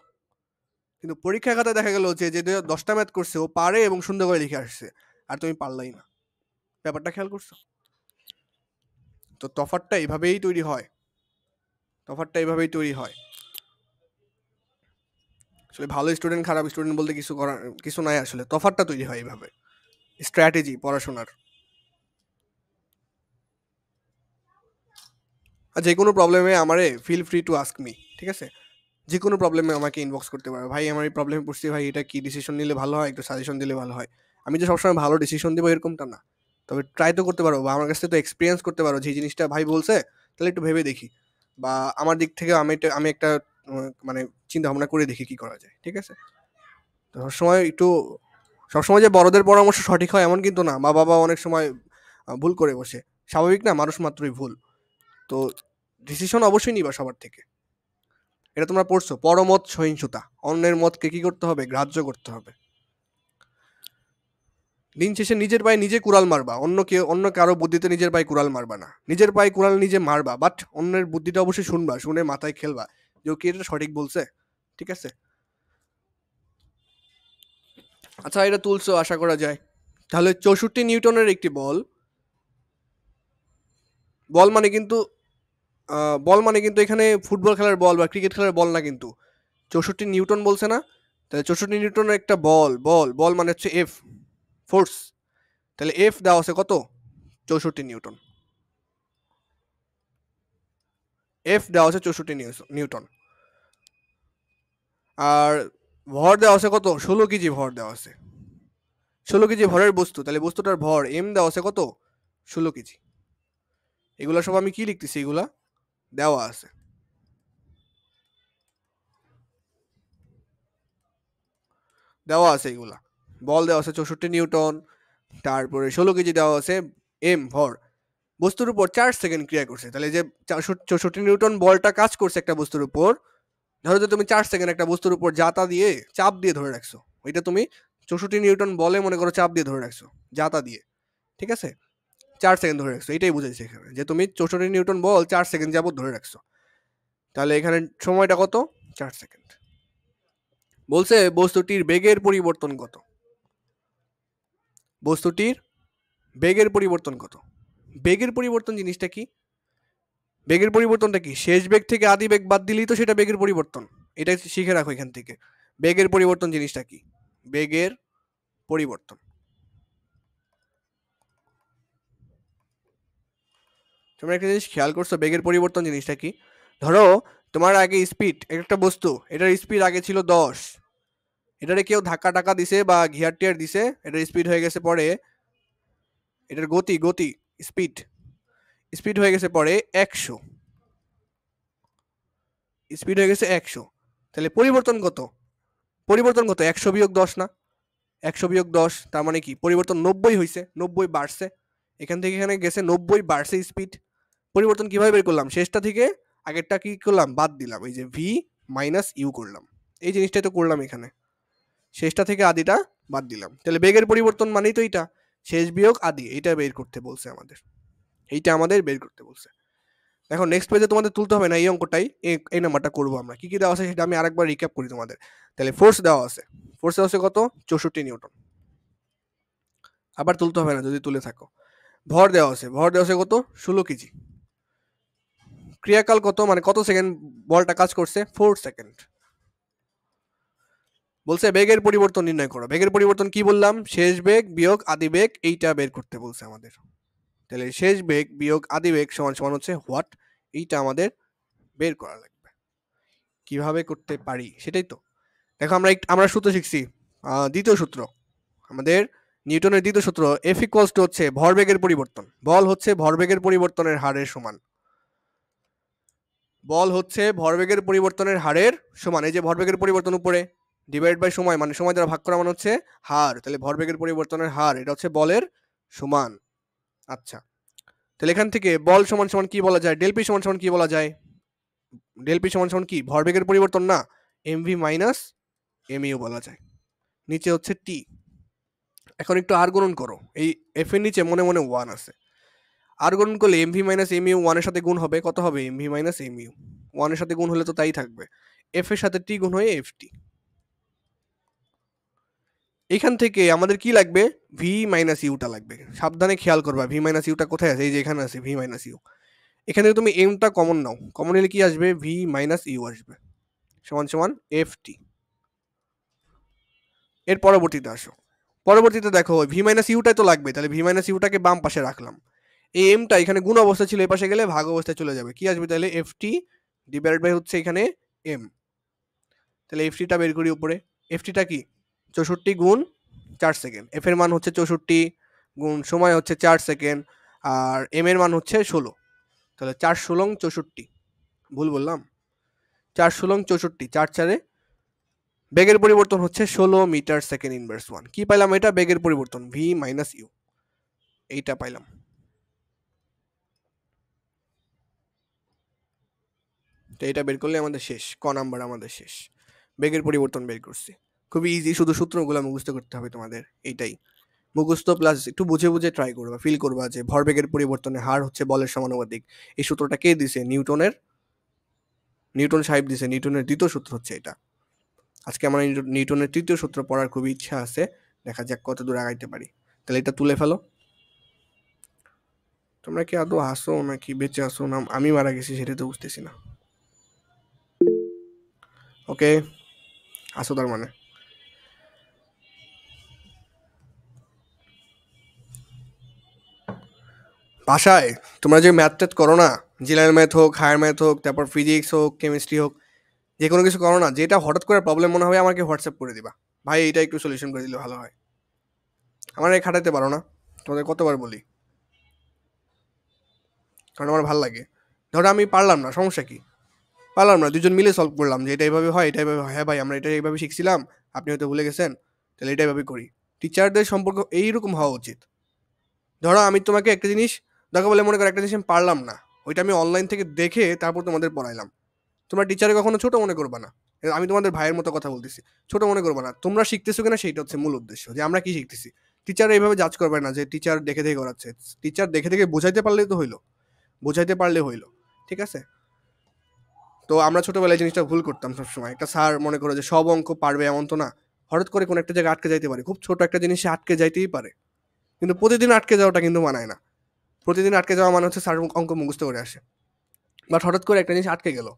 কিন্তু পরীক্ষা খাতায় দেখা গেল যে যে 10টা ম্যাথ করছে ও পারে এবং সুন্দর করে লিখে আসছে, আর তুমি পারলাই না। ব্যাপারটা খেয়াল করছো? তো তফাৎটা এইভাবেই তৈরি হয়, তফাৎটা এইভাবেই তৈরি হয়। আসলে ভালো স্টুডেন্ট খারাপ স্টুডেন্ট বলতে কিছু নাই, আসলে তফাৎটা তৈরি হয় এইভাবে, স্ট্র্যাটেজি পড়াশোনার। আর যে কোনো প্রবলেমে আমারে feel free to ask me, ঠিক আছে? যে কোনো প্রবলেমে আমাকে ইনবক্স করতে পারো, ভাই আমার এই প্রবলেমে পড়ছি, ভাই এটা কি ডিসিশন নিলে ভালো হয়, একটু সাজেশন দিলে ভালো হয়। আমি যে সবসময় ভালো ডিসিশন দিব এরকমটা না, তবে ট্রাই তো করতে পারো, বা আমার কাছ থেকে তো এক্সপিরিয়েন্স করতে পারো, যে এই জিনিসটা ভাই বলছে তাহলে একটু ভেবে দেখি, বা আমার দিক থেকে আমি একটা মানে চিন্তা ভাবনা করে দেখি কি করা যায়, ঠিক আছে? তো সবসময় একটু, সবসময় যে বড়দের পরামর্শ সঠিক হয় এমন কিন্তু না, মা বাবা অনেক সময় ভুল করে বসে। স্বাভাবিক না, মানুষ মাত্রই ভুল। তো ডিসিশন অবশ্যই নিবা সবার থেকে। এটা তোমরা পড়ছো, পরমত সহিংসতা, অন্যের মতকে কি করতে হবে? গ্রাহ্য করতে হবে। দিন শেষে নিজের পায়ে নিজে কুড়াল মারবা, অন্য কারো বুদ্ধিতে নিজের পায়ে কুড়াল মারবা না। নিজের পায়ে কুড়াল নিজে মারবা, বাট অন্যের বুদ্ধিটা অবশ্যই শুনবা, শুনে মাথায় খেলবা যে ও কি এটা সঠিক বলছে, ঠিক আছে? আচ্ছা, এটা তুলছো আশা করা যায়। তাহলে 64 নিউটনের একটি বল, বল মানে কিন্তু বল মানে কিন্তু এখানে ফুটবল খেলার বল বা ক্রিকেট খেলার বল না কিন্তু। 64 নিউটন বলছে না? তাহলে 64 নিউটনের একটা বল, বল মানে হচ্ছে এফ, ফোর্স। তাহলে এফ দেওয়া আছে কত? 64 নিউটন। এফ দেওয়া আছে 64 নিউটন। আর ভর দেওয়া আছে কত? 16 কেজি ভর দেওয়া আছে। 16 কেজি ভরের বস্তু, তাহলে বস্তুটার ভর এম দেওয়া আছে কত? 16 কেজি। এগুলা সব আমি কি লিখতেছি? এগুলা দেওয়া আছে, এগুলা বল দেওয়া আছে 64 নিউটন, তারপরে 16 কেজি দেওয়া আছে, এম ভর। বস্তুর উপর 4 সেকেন্ড ক্রিয়া করছে, তাহলে যে 64 নিউটন বলটা কাজ করছে একটা বস্তুর উপর, ধরো যে তুমি 4 সেকেন্ড একটা বস্তুর উপর জাতা দিয়ে চাপ দিয়ে ধরে রাখছো, ওইটা তুমি 64 নিউটন বলে মনে করো চাপ দিয়ে ধরে রাখছো জাতা দিয়ে, ঠিক আছে? 4 সেকেন্ড ধরে রাখছো, এটাই বুঝাইছে এখানে, যে তুমি 64 নিউটন বল 4 সেকেন্ড যাবত ধরে রাখছো। তাহলে এখানে সময়টা কত? 4 সেকেন্ড। বলছে বস্তুটির বেগের পরিবর্তন কত? বস্তুটির বেগের পরিবর্তন কত? বেগের পরিবর্তন জিনিসটা কি? বেগের পরিবর্তনটা কি? শেষ বেগ থেকে আদি বেগ বাদ দিলেই তো সেটা বেগের পরিবর্তন। এটা শিখে রাখো এখান থেকে। বেগের পরিবর্তন জিনিসটা কি? বেগের পরিবর্তন, তোমরা একটা জিনিস খেয়াল করছো বেগের পরিবর্তন জিনিসটা কি? ধরো তোমার আগে স্পিড, একটা বস্তু, এটার স্পিড আগে ছিল 10, এটারে কেউ ধাক্কা টাকা দিছে বা ঘিয়ার টিয়ার দিছে, এটার স্পিড হয়ে গেছে পরে এটার গতি গতি স্পিড স্পিড হয়ে গেছে পরে 100, স্পিড হয়ে গেছে 100। তাহলে পরিবর্তন কত? পরিবর্তন কত? 100 বিয়োগ 10 না? 100 বিয়োগ 10 তার মানে কি পরিবর্তন 90 হয়েছে, 90 বাড়ছে, এখান থেকে এখানে গেছে 90 বাড়ছে স্পিড। পরিবর্তন কিভাবে বের করলাম? শেষটা থেকে আগেরটা কি করলাম? বাদ দিলাম, এই যে ভি মাইনাস ইউ করলাম। এই জিনিসটাই তো করলাম এখানে, শেষটা থেকে আদিটা বাদ দিলাম। তাহলে বেগের পরিবর্তন মানেই তো এইটা, শেষ বিয়োগ আদি, এইটা বের করতে বলছে আমাদের, এইটা আমাদের বের করতে বলছে। দেখো নেক্সট পেজে তোমাদের তুলতে হবে না এই অঙ্কটাই, এই নাম্বারটা করবো আমরা। কি কি দেওয়া আছে সেটা আমি আরেকবার রিক্যাপ করি তোমাদের। তাহলে ফোর্স দেওয়া আছে, ফোর্স দেওয়া আছে কত? 64 নিউটন। আবার তুলতে হবে না যদি তুলে থাকো। ভর দেওয়া আছে, ভর দেওয়া আছে কত? 16 কেজি। ক্রিয়াকাল কত, মানে কত সেকেন্ড বলটা কাজ করছে? 4 সেকেন্ড। বলছে বেগের পরিবর্তন নির্ণয় করো। বেগের পরিবর্তন কি বললাম? শেষ বেগ বিয়োগ আদি বেগ, এইটা বের করতে বলছে আমাদের। তাহলে শেষ বেগ বিয়োগ আদি বেগ সমান সমান হচ্ছে হোয়াট, এইটা আমাদের বের করা লাগবে। কিভাবে করতে পারি সেটাই তো। দেখো আমরা সূত্র শিখছি, দ্বিতীয় সূত্র আমাদের, নিউটনের দ্বিতীয় সূত্র, এফ ইকুয়ালস টু হচ্ছে ভরবেগের পরিবর্তন। বল হচ্ছে ভরবেগের পরিবর্তনের হারের সমান। বল হচ্ছে ভরবেগের পরিবর্তনের হারের সমান। এই যে ভরবেগের পরিবর্তন উপরে ডিভাইড বাই সময়, মানে সময় দ্বারা ভাগ করা মানে হচ্ছে হার। তাহলে ভরবেগের পরিবর্তনের হার এটা হচ্ছে বলের সমান। আচ্ছা, তাহলে এখান থেকে বল সমান সমান কি বলা যায়? ডেল পি সমান সমান কি বলা যায়? ডেল পি সমান সমান কি? ভরবেগের পরিবর্তন না, এমভি মাইনাস এমইউ বলা যায়। নিচে হচ্ছে টি। এখন একটু আর গুণন করো, এই এফ এর নিচে মনে মনে 1 আছে, আর গুণন করলে এমভি মাইনাস এমইউ 1 এর সাথে গুণ হবে, কত হবে? MV minus mu. 1 এর সাথে গুণ হলে তো তাই থাকবে, এফ এর সাথে টি গুণ হয়ে এফটি। এখান থেকে আমাদের কি লাগবে? ভি মাইনাস ইউটা লাগবে। সাবধানে খেয়াল করবা ভি মাইনাস ইউটা কোথায় আছে, এই যে এখানে আছে ভি মাইনাস ইউ। এখানে তুমি এমটা কমন নাও, কমন নিলে কি আসবে? ভি মাইনাস ইউ আসবে, সমান সমান এফ টি। এর পরবর্তীতে আসো, পরবর্তীতে দেখো ভি মাইনাস ইউটাই তো লাগবে, তাহলে ভি মাইনাস ইউটাকে বাম পাশে রাখলাম। এই এমটা এখানে গুণ অবস্থা ছিল, এই পাশে গেলে ভাগ অবস্থায় চলে যাবে, কি আসবে তাহলে? এফ টি ডিভাইড বাই হচ্ছে এখানে এম। তাহলে এফ টিটা বের করি উপরে। এফ টিটা কি? 64 গুণ 4 সেকেন্ড। এফ এর মান হচ্ছে 64 গুণ সময় হচ্ছে 4 সেকেন্ড, আর এম এর মান হচ্ছে 16। তাহলে 4 16 64, ভুল বললাম? 4 16 64, 4 4-এ বেগের পরিবর্তন হচ্ছে 16 মিটার সেকেন্ড ইনভার্স 1। কি পাইলাম? এটা বেগের পরিবর্তন ভি মাইনাস ইউ, এইটা পাইলাম। তো এটা বের করলে আমাদের শেষ, ক নাম্বার আমাদের শেষ, বেগের পরিবর্তন বের করছি। খুবই ইজি, শুধু সূত্রগুলো মুখস্থ করতে হবে তোমাদের, এইটাই মুখস্থ প্লাস একটু বুঝে বুঝে ট্রাই করবা, ফিল করবা যে ভরবেগের পরিবর্তনের হার হচ্ছে বলের সমানুপাতিক। এই সূত্রটা কে দিছে? নিউটন সাহেব দিছে, নিউটনের দ্বিতীয় সূত্র হচ্ছে এটা। আজকে আমার নিউটনের তৃতীয় সূত্র পড়ার খুবই ইচ্ছা আছে, দেখা যাক কত দূর আগাইতে পারি। তাহলে এটা তুলে ফেলো। তোমরা কি আদৌ হাসো নাকি বেঁচে আসো না আমি মারা গেছি সেটা তো বুঝতেছি না। ওকে, আসো তার মানে। বাসায় তোমরা যে ম্যাথ ট্যাথ করো না, জেনারেল ম্যাথ হোক, হায়ার ম্যাথ হোক, তারপর ফিজিক্স হোক, কেমিস্ট্রি হোক, যে কোনো কিছু করো না, যেটা হঠাৎ করে প্রবলেম মনে হবে আমাকে হোয়াটসঅ্যাপ করে দিবা, ভাই এইটা একটু সলিউশন করে দিলে ভালো হয়। আমার এই খাটাতে পারো না, তোমাদের কতবার বলি, কারণ আমার ভালো লাগে। ধরো আমি পারলাম না, সমস্যা কি? পারলাম না, দুজন মিলে সলভ করলাম যে এটা এইভাবে হয়, এটা এইভাবে হয়। হ্যাঁ ভাই আমরা এটা এইভাবে শিখছিলাম, আপনি হয়তো ভুলে গেছেন, তাহলে এটা এইভাবে করি। টিচারদের সম্পর্ক এইরকম হওয়া উচিত। ধরো আমি তোমাকে একটা জিনিস, দরকার বলে মনে করো একটা জিনিস আমি পারলাম না, ওইটা আমি অনলাইন থেকে দেখে তারপর তোমাদের পড়াইলাম। তোমরা টিচারে কখনো ছোট মনে করবা না, আমি তোমাদের ভাইয়ের মতো কথা বলতেছি, ছোট মনে করবা না। তোমরা শিখতেছো কিনা সেইটা হচ্ছে মূল উদ্দেশ্য, যে আমরা কি শিখতেছি। টিচার এইভাবে জাজ করবে না যে টিচার দেখে দেখে করাচ্ছে, টিচার দেখে দেখে বোঝাইতে পারলেই তো হইলো, বোঝাইতে পারলে হইলো, ঠিক আছে? তো আমরা ছোটবেলায় জিনিসটা ভুল করতাম সবসময়। একটা স্যার মনে করো যে সব অঙ্ক পারবে এমন তো না, হঠাৎ করে কোনো একটা জায়গায় আটকে যাইতে পারে, খুব ছোট একটা জিনিসে আটকে যাইতেই পারে। কিন্তু প্রতিদিন আটকে যাওয়াটা কিন্তু মানায় না। প্রতিদিন আটকে যাওয়া মানে হচ্ছে স্যার অঙ্ক মুখস্থ করে আসে, বাট হঠাৎ করে একটা জিনিস আটকে গেল,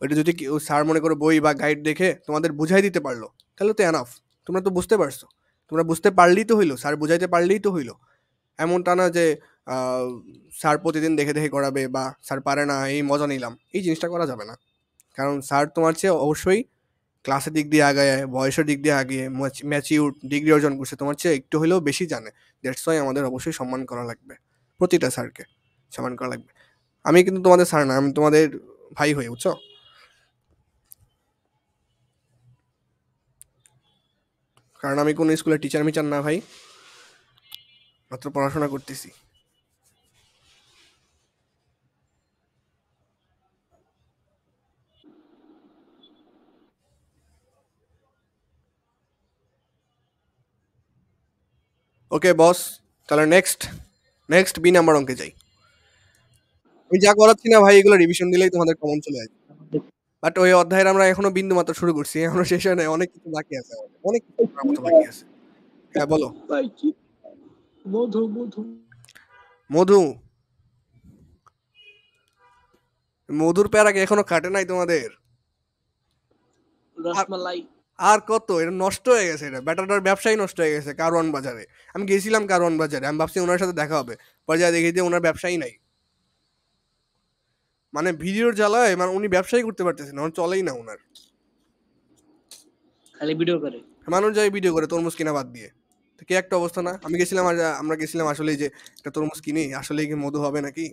ওইটা যদি স্যার মনে করো বই বা গাইড দেখে তোমাদের বুঝাই দিতে পারলো, তাহলে তো এনাফ। তোমরা তো বুঝতে পারছো, তোমরা বুঝতে পারলেই তো হইলো, স্যার বুঝাইতে পারলেই তো হইলো। এমনটা না যে স্যার প্রতিদিন দেখে দেখে করাবে বা স্যার পারে না এই মজা নিলাম, এই জিনিসটা করা যাবে না। কারণ স্যার তোমার চেয়ে অবশ্যই ক্লাসের দিক দিয়ে আগায়, বয়সের দিক দিয়ে আগে, ম্যাচিউর, ডিগ্রি অর্জন করছে, তোমার চেয়ে একটু হলেও বেশি জানে। দ্যাটস ওয়াই আমাদের অবশ্যই সম্মান করা লাগবে, প্রতিটা স্যারকে সম্মান করা লাগবে। আমি কিন্তু তোমাদের স্যার না, আমি তোমাদের ভাই হই, বুঝছো? কারণ আমি কোনো স্কুলের টিচার মিচার না ভাই, মাত্র পড়াশোনা করতেছি। ওকে বস, তাহলে নেক্সট বি নাম্বার অঙ্কে যাই। আমি যা করাচ্ছি না ভাই, এগুলো রিভিশন দিলেই তোমাদের কমন চলে আসবে। বাট ওই অধ্যায়ের আমরা এখনো বিন্দু মাত্র শুরু করছি, এখনো শেষ হয় নাই, অনেক কিছু বাকি আছে আমাদের, অনেক কিছু করার মতো বাকি আছে। হ্যাঁ বলো। মধু মধু মধু, মধুর প্যারা কি এখনো কাটে নাই তোমাদের? রসমালাই আর কত, এটা নষ্ট হয়ে গেছে, এটা ব্যাটাটার ব্যবসাই নষ্ট হয়ে গেছে কারওয়ান বাজারে। আমি গেছিলাম কারওয়ান বাজারে, আমি ভাবছি ওনার সাথে দেখা হবে, পরে যা দেখি যে ওনার ব্যবসাই নাই। মানে ভিডিওর জ্বালায় মানে উনি ব্যবসাই করতে পারতেছেন না, ওনার চলেই না ওনার। খালি ভিডিও করে, মানুষ যায় ভিডিও করে তরমুজ কিনা বাদ দিয়ে। তো কি একটা অবস্থা না? আমি গেছিলাম, আর আমরা গেছিলাম আসলে যে একটা তরমুজ কিনি, আসলে কি মধু হবে নাকি?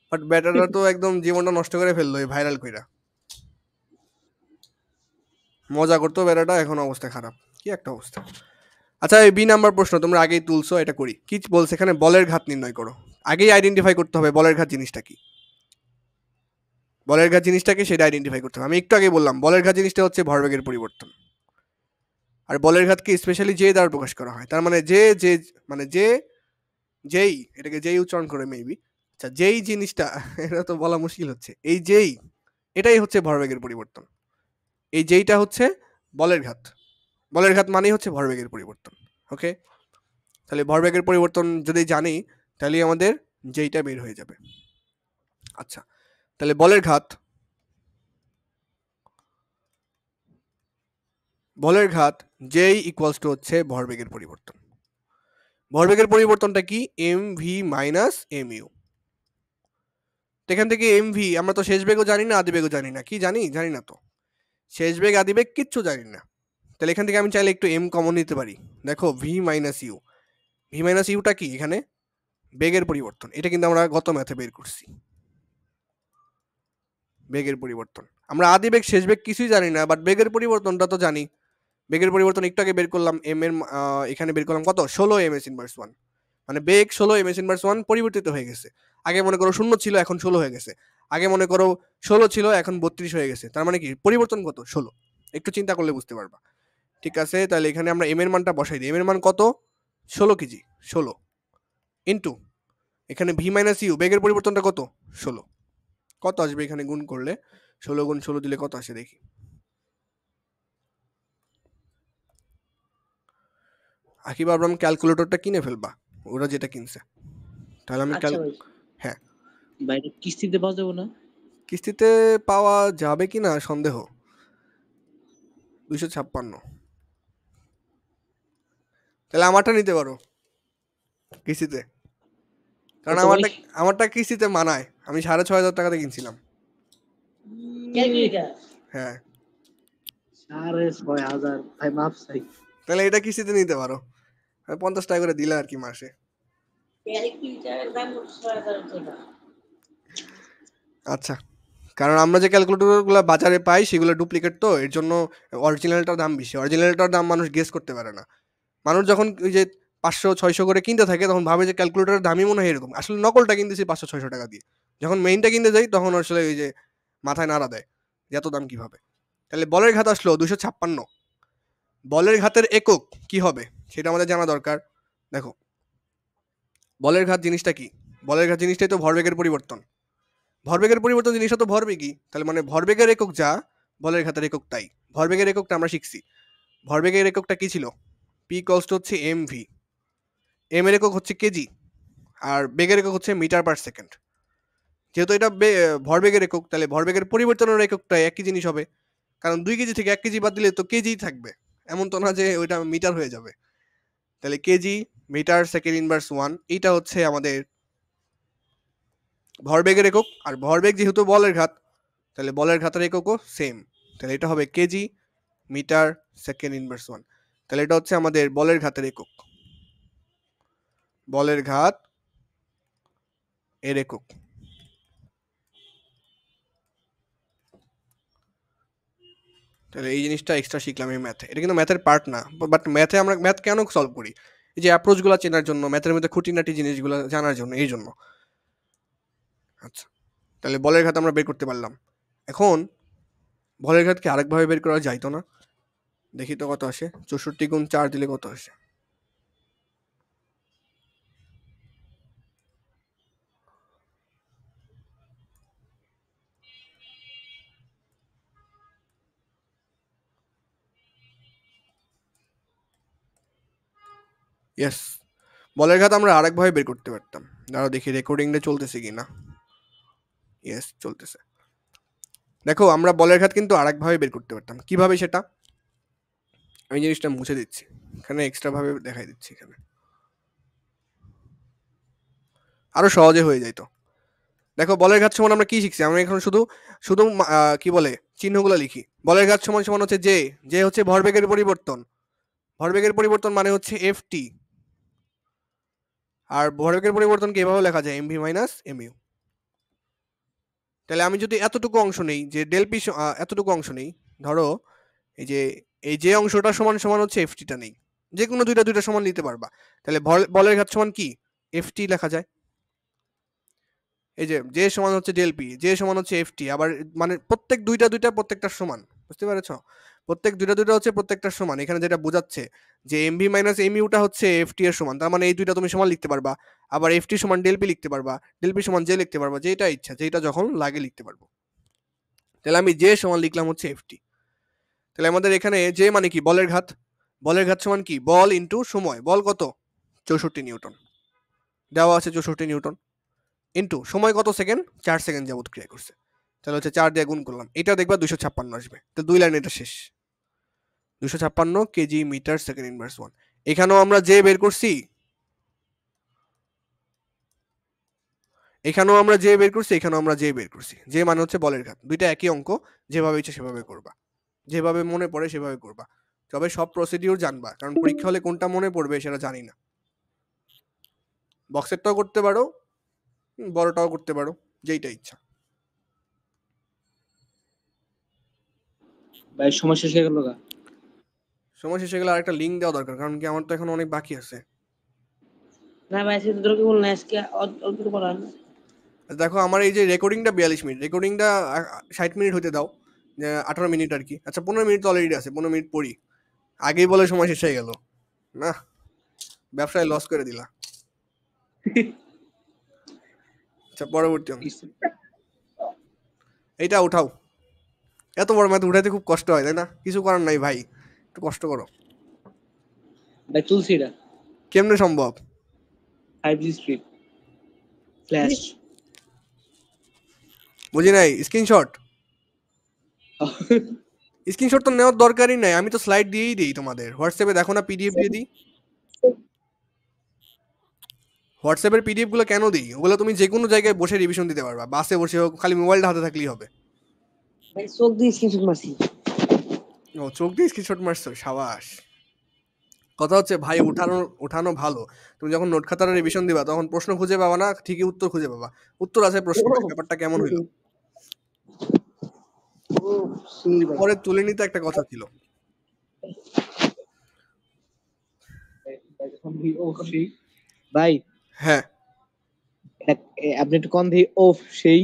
বাট ব্যাটাররা তো একদম জীবনটা নষ্ট করে ফেললো এই ভাইরাল কইরা। মজা করতো ব্যাটাটা, এখন অবস্থা খারাপ, কি একটা অবস্থা। আচ্ছা, এই বি নাম্বার প্রশ্ন তোমরা আগেই তুলছো, এটা করি। কি বলছে এখানে? বলের ঘাত নির্ণয় করো। আগেই আইডেন্টিফাই করতে হবে বলের ঘাত জিনিসটা কি। বলের ঘাত জিনিসটা কি সেটা আইডেন্টিফাই করতে হবে। আমি একটু আগে বললাম বলের ঘাত জিনিসটা হচ্ছে ভরবেগের পরিবর্তন। আর বলের ঘাতকে স্পেশালি যে দ্বারা প্রকাশ করা হয়, তার মানে যে যে মানে যে যেই, এটাকে যেই উচ্চারণ করে মেবি। আচ্ছা, যেই জিনিসটা এটা তো বলা মুশকিল হচ্ছে, এই যেই, এটাই হচ্ছে ভরবেগের পরিবর্তন। এই যেইটা হচ্ছে বলের ঘাত। বলের ঘাত মানেই হচ্ছে ভরবেগের পরিবর্তন। ওকে, তাহলে ভরবেগের পরিবর্তন যদি জানি, তাহলে আমাদের যেইটা বের হয়ে যাবে। আচ্ছা, তাহলে বলের ঘাত যেই ইকুয়ালস টু হচ্ছে ভরবেগের পরিবর্তন। ভরবেগের পরিবর্তনটা কি? M V minus M U. এখান থেকে এম ভি, আমরা তো শেষ বেগও জানি না, আদি বেগও জানি না। কি জানি? জানি না তো। শেষ বেগ আদি বেগ কিচ্ছু জানি না। তাহলে এখান থেকে আমি চাইলে একটু এম কমন নিতে পারি। দেখো V minus U, V minus ইউটা কি? এখানে বেগের পরিবর্তন। এটা কিন্তু আমরা গত ম্যাথে বের করছি, বেগের পরিবর্তন। আমরা আদি বেগ শেষ বেগ কিছুই জানি না, বাট বেগের পরিবর্তনটা তো জানি। বেগের পরিবর্তন একটু আগে বের করলাম, এম এর এখানে বের করলাম কত? 16 এম এস ইনভার্স 1। মানে বেগ 16 এম এস ইনভার্স 1 পরিবর্তিত হয়ে গেছে। আগে মনে করো 0 ছিল, এখন 16 হয়ে গেছে। আগে মনে করো 16 ছিল, এখন 32 হয়ে গেছে। তার মানে কি পরিবর্তন কত? 16। একটু চিন্তা করলে বুঝতে পারবা। ঠিক আছে, তাহলে এখানে আমরা এম এর মানটা বসাই দিই। এম এর মান কত? 16 কেজি। 16 ইন্টু এখানে ভি মাইনাস ইউ, বেগের পরিবর্তনটা কত? 16। কত আসবে এখানে গুণ করলে? 16 গুণ 16 দিলে কত আসে দেখি। আকিব আবরাম ক্যালকুলেটরটা কিনে ফেলবা, ওরা যেটা কিনছে। তাহলে আমি আচ্ছা ভাই, হ্যাঁ, বাইরে কিস্তিতে পাওয়া যাবে না? কিস্তিতে পাওয়া যাবে কিনা সন্দেহ। 256। তাহলে আমারটা নিতে পারো কিস্তিতে, কারণ কত ভাই? আমারটা কিস্তিতে মানায়। আমি 6,500 টাকাতে কিনছিলাম। হ্যাঁ, 6,500 ভাই, মাপ চাই। তাহলে এটা কিস্তিতে নিতে পারো। 50 টাকা করে দিলে আর কি মাসে। আচ্ছা, কারণ আমরা যে ক্যালকুলেটরগুলো বাজারে পাই সেগুলো ডুপ্লিকেট, তো এর জন্য অরিজিনালটার দাম বেশি। অরিজিনালটার দাম মানুষ গেস করতে পারে না। মানুষ যখন ওই যে 500-600 করে কিনতে থাকে, তখন ভাবে যে ক্যালকুলেটরের দামই মনে হয় এরকম। আসলে নকলটা কিনতেছি 500-600 টাকা দিয়ে। যখন মেইনটা কিনতে যাই, তখন আসলে ওই যে মাথায় নাড়া দেয় যে এত দাম কিভাবে। তাহলে বলের ঘাত আসলো 256। বলের ঘাতের একক কি হবে সেটা আমাদের জানা দরকার। দেখো, বলের ঘাত জিনিসটা কি? বলের ঘাত জিনিসটাই তো ভরবেগের পরিবর্তন। ভরবেগের পরিবর্তন জিনিসটা তো ভরবেগই, তাহলে মানে ভরবেগের একক যা, বলের ঘাতের একক তাই। ভরবেগের এককটা আমরা শিখছি। ভরবেগের এককটা কি ছিল? পি ইকুয়ালস টু হচ্ছে এম ভি। এম এর একক হচ্ছে কেজি, আর বেগের একক হচ্ছে মিটার পার সেকেন্ড। যেহেতু এটা ভরবেগের একক, তাহলে ভরবেগের পরিবর্তনের এককটা একই জিনিস হবে। কারণ 2 কেজি থেকে 1 কেজি বাদ দিলে তো কেজিই থাকবে। এমন তো না যে ওইটা মিটার হয়ে যাবে। তাহলে কেজি মিটার সেকেন্ড ইনভার্স 1, এইটা হচ্ছে আমাদের ভরবেগের একক। আর ভরবেগ যেহেতু বলের ঘাত, তাহলে বলের ঘাতের এককও সেম। তাহলে এটা হবে কেজি মিটার সেকেন্ড ইনভার্স 1। তাহলে এটা হচ্ছে আমাদের বলের ঘাতের একক, বলের ঘাত এর একক। তাহলে এই জিনিসটা এক্সট্রা শিখলাম এই ম্যাথে। এটা কিন্তু ম্যাথের পার্ট না, বাট ম্যাথে আমরা ম্যাথ কেন সলভ করি? এই যে অ্যাপ্রোচগুলো চেনার জন্য, ম্যাথের মধ্যে খুঁটিনাটি জিনিসগুলো জানার জন্য, এই জন্য। আচ্ছা, তাহলে বলের ঘাত আমরা বের করতে পারলাম। এখন বলের ঘাতকে আরেকভাবে বের করা যাইতো না? দেখি তো কত আসে। 64 গুণ 4 দিলে কত আসে? ইয়েস, বলের ঘাত আমরা আরেকভাবে বের করতে পারতাম। দাঁড়াও দেখি রেকর্ডিংটা চলতেছে কি না। ইয়েস, চলতেছে। দেখো আমরা বলের ঘাত কিন্তু আরেকভাবে বের করতে পারতাম। কিভাবে সেটা? আমি জিনিসটা মুছে দিচ্ছি, এখানে এক্সট্রা ভাবে দেখাই দিচ্ছি। এখানে আরো সহজে হয়ে যাইতো। দেখো বলের ঘাত সমান আমরা কি শিখছি? আমরা এখন শুধু শুধু কি বলে চিহ্নগুলো লিখি। বলের ঘাত সমান সমান হচ্ছে যে, যে হচ্ছে ভরবেগের পরিবর্তন। ভরবেগের পরিবর্তন মানে হচ্ছে এফটি। আর ভরবেগের পরিবর্তনকে এভাবে লেখা যায় এমভি মাইনাস এমইউ। তাহলে আমি যদি এতটুকু অংশ নেই, যে ডেল পি এতটুকু অংশ নেই, ধরো এই যে অংশটা সমান সমান হচ্ছে এফটিটা নেই, যে কোনো দুইটা সমান নিতে পারবা। তাহলে বলের ঘাত সমান কি? এফটি লেখা যায়। এই যে সমান হচ্ছে ডেল পি, যে সমান হচ্ছে এফটি। আবার মানে প্রত্যেক দুইটা প্রত্যেকটার সমান, বুঝতে পেরেছো? প্রত্যেক দুইটা হচ্ছে প্রত্যেকটার সমান। এখানে যেটা বোঝাচ্ছে যে এমভি মাইনাস এমইউটা হচ্ছে এফটি এর সমান, তার মানে এই দুইটা তুমি সমান লিখতে পারবা। আবার এফটি সমান ডেল পি লিখতে পারবা, ডেল পি সমান জে লিখতে পারবা, যেটা ইচ্ছা, যেটা যখন লাগে লিখতে পারবো। তাহলে আমি যে সমান লিখলাম হচ্ছে এফটি। তাহলে আমাদের এখানে যে মানে কি? বলের ঘাত। বলের ঘাত সমান কি? বল ইন্টু সময়। বল কত? 64 নিউটন দেওয়া আছে, 64 নিউটন, ইন্টু সময় কত সেকেন্ড? 4 সেকেন্ড যাবত ক্রিয়া করছে। তাহলে হচ্ছে 4 দিয়ে গুণ করলাম, এটা দেখবা 256 আসবে। তো 2 লাইন এটা শেষ। 256 কেজি মিটার সেকেন্ড ইনভার্স 1। এখানেও আমরা যে বের করছি, এখানেও আমরা যে বের করছি, এখানেও আমরা যে বের করছি। যে মানে হচ্ছে বলের ঘাত। দুইটা একই অঙ্ক, যেভাবে ইচ্ছে সেভাবে করবা, যেভাবে মনে পড়ে সেভাবে করবা। তবে সব প্রসিডিউর জানবা, কারণ পরীক্ষা হলে কোনটা মনে পড়বে সেটা জানি না। বক্সেরটাও করতে পারো, বড়টাও করতে পারো, যেইটা ইচ্ছা। ভাই সময় শেষ হয়ে গেল গা। সময় শেষে গেলে আরেকটা লিঙ্ক দেওয়া দরকার, কারণ কি আমার তো এখন অনেক বাকি আছে। না ভাই আজকে তোকে বললাম আজকে অল্প করে পড়ান। দেখো আমার এই যে রেকর্ডিংটা 42 মিনিট, রেকর্ডিংটা 60 মিনিট হতে দাও, 18 মিনিট আর কি। আচ্ছা 15 মিনিট তো অলরেডি আছে, 15 মিনিট পড়ি। আগেই বলে সময় শেষ হয়ে গেল না, ব্যবসায় লস করে দিলা। আচ্ছা পরবর্তী অঙ্ক, এইটা উঠাও। এত বড় ম্যাথ উঠাইতে খুব কষ্ট হয়, তাই না? কিছু করার নাই ভাই, একটু কষ্ট করো। ভাই তুলছি এটা কেমনে সম্ভব? 5G strip flash. বুঝি নাই। স্ক্রিনশট? স্ক্রিনশট তো নেওয়ার দরকারই নাই, আমি তো স্লাইড দিয়েই দিই তোমাদের হোয়াটসঅ্যাপে। দেখো না পিডিএফ দিয়ে দিই। হোয়াটসঅ্যাপের পিডিএফ গুলো কেন দিই? ওগুলো তুমি যে কোনো জায়গায় বসে রিভিশন দিতে পারবা, বাসে বসে হোক, খালি মোবাইলটা হাতে থাকলেই হবে। ভাই চোখ দিয়ে স্ক্রিনশট মারছি। ও চোখ দিয়ে স্ক্রিনশট মারছো, সাবাস। কথা হচ্ছে ভাই উঠানো উঠানো ভালো। তুমি যখন নোট খাতার রিভিশন দিবা তখন প্রশ্ন খুঁজে পাবা না, ঠিকই উত্তর খুঁজে পাবা। উত্তর আছে, প্রশ্ন নাই। ব্যাপারটা কেমন হইলো? ও সেই ভাই। পরে তুলে নিতে একটা কথা ছিল। ভাই হ্যাঁ, আপনি একটু কন দিয়ে ও সেই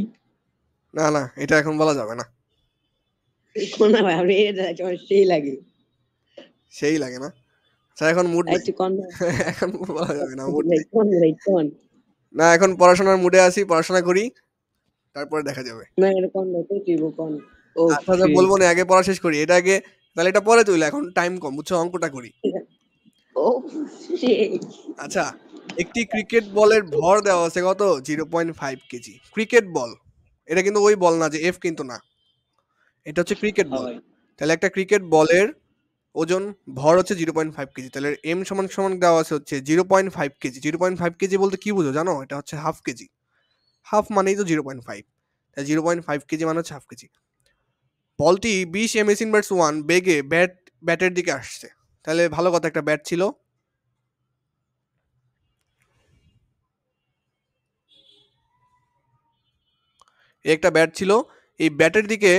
না না, এটা এখন বলা যাবে না। না ভাই আপনি এটা সেই লাগে। সেই লাগে না? আচ্ছা এখন মুড নাই। একটু কন এখন বলা যাবে না, মুড ভাই নাই। কন ভাই কন। না এখন পড়াশোনার মুডে আছি, পড়াশোনা করি, তারপরে দেখা যাবে। না এটা কন ভাই তো কি কন। ও আচ্ছা আচ্ছা, সেই বলবো না, আগে পড়া শেষ করি এটা আগে। তাহলে এটা পরে তুইলে, এখন টাইম কম, বুঝছো? অঙ্কটা করি। ও সেই আচ্ছা, একটি ক্রিকেট বলের ভর দেওয়া আছে কত? 0.5 কেজি। ক্রিকেট বল, এটা কিন্তু ওই বল না, যে এফ কিন্তু না, এটা হচ্ছে ক্রিকেট বল। হয় তাহলে একটা ক্রিকেট বলের ওজন ভর হচ্ছে 0.5 কেজি। তাহলে এম সমান সমান দেওয়া আছে হচ্ছে 0.5 কেজি। 0.5 কেজি বলতে কি বুঝো জানো? এটা হচ্ছে হাফ কেজি। হাফ মানেই তো 0.5, তাই 0.5 কেজি মানে হচ্ছে হাফ কেজি। বলটি 20 ms/1 বেগে ব্যাটের দিকে আসছে, তাহলে ভালো কথা, একটা ব্যাট ছিল। একটা ব্যাট ছিল, এই ব্যাটের দিকে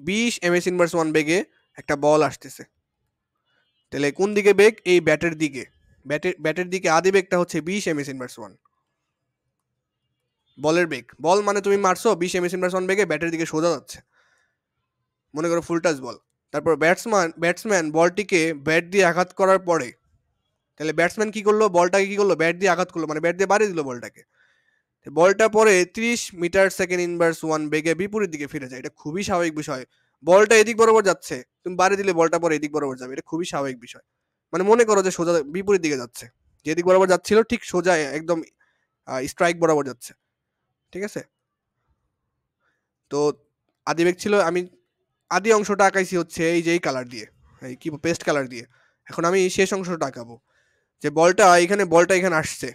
20 ms/1 বেগে একটা বল আসতেছে। তাহলে কোন দিকে বেগ? এই ব্যাটের দিকে। ব্যাটের দিকে আদি বেগটা হচ্ছে 20 ms/1, বলের বেগ। বল মানে তুমি মারছো 20 ms/1 বেগে, ব্যাটের দিকে সোজা যাচ্ছে, মনে করো ফুল টাচ বল। তারপর ব্যাটসম্যান বলটিকে ব্যাট দিয়ে আঘাত করার পরে, তাহলে ব্যাটসম্যান কি করলো? বলটাকে কি করলো? ব্যাট দিয়ে আঘাত করলো, মানে ব্যাট দিয়ে বাড়ি দিল বলটাকে। বলটা পরে 30 মিটার সেকেন্ড ইনভার্স 1 বেগে বিপরীত দিকে ফিরে যায়। এটা খুবই স্বাভাবিক বিষয়। বলটা এদিক বরাবর যাচ্ছে, তুমি বাড়ি দিলে বলটা পরে এদিক বরাবর যাবে, এটা খুবই স্বাভাবিক বিষয়। মানে মনে করো যে সোজা বিপরীত দিকে যাচ্ছে, যেদিক বরাবর যাচ্ছিল ঠিক সোজা একদম স্ট্রাইক বরাবর যাচ্ছে, ঠিক আছে? তো আদি বেগ ছিল, আমি আদি অংশটা আঁকাইছি হচ্ছে এই যে এই কালার দিয়ে, এই কি পেস্ট কালার দিয়ে। এখন আমি শেষ অংশটা আঁকাবো, যে বলটা এখানে আসছে,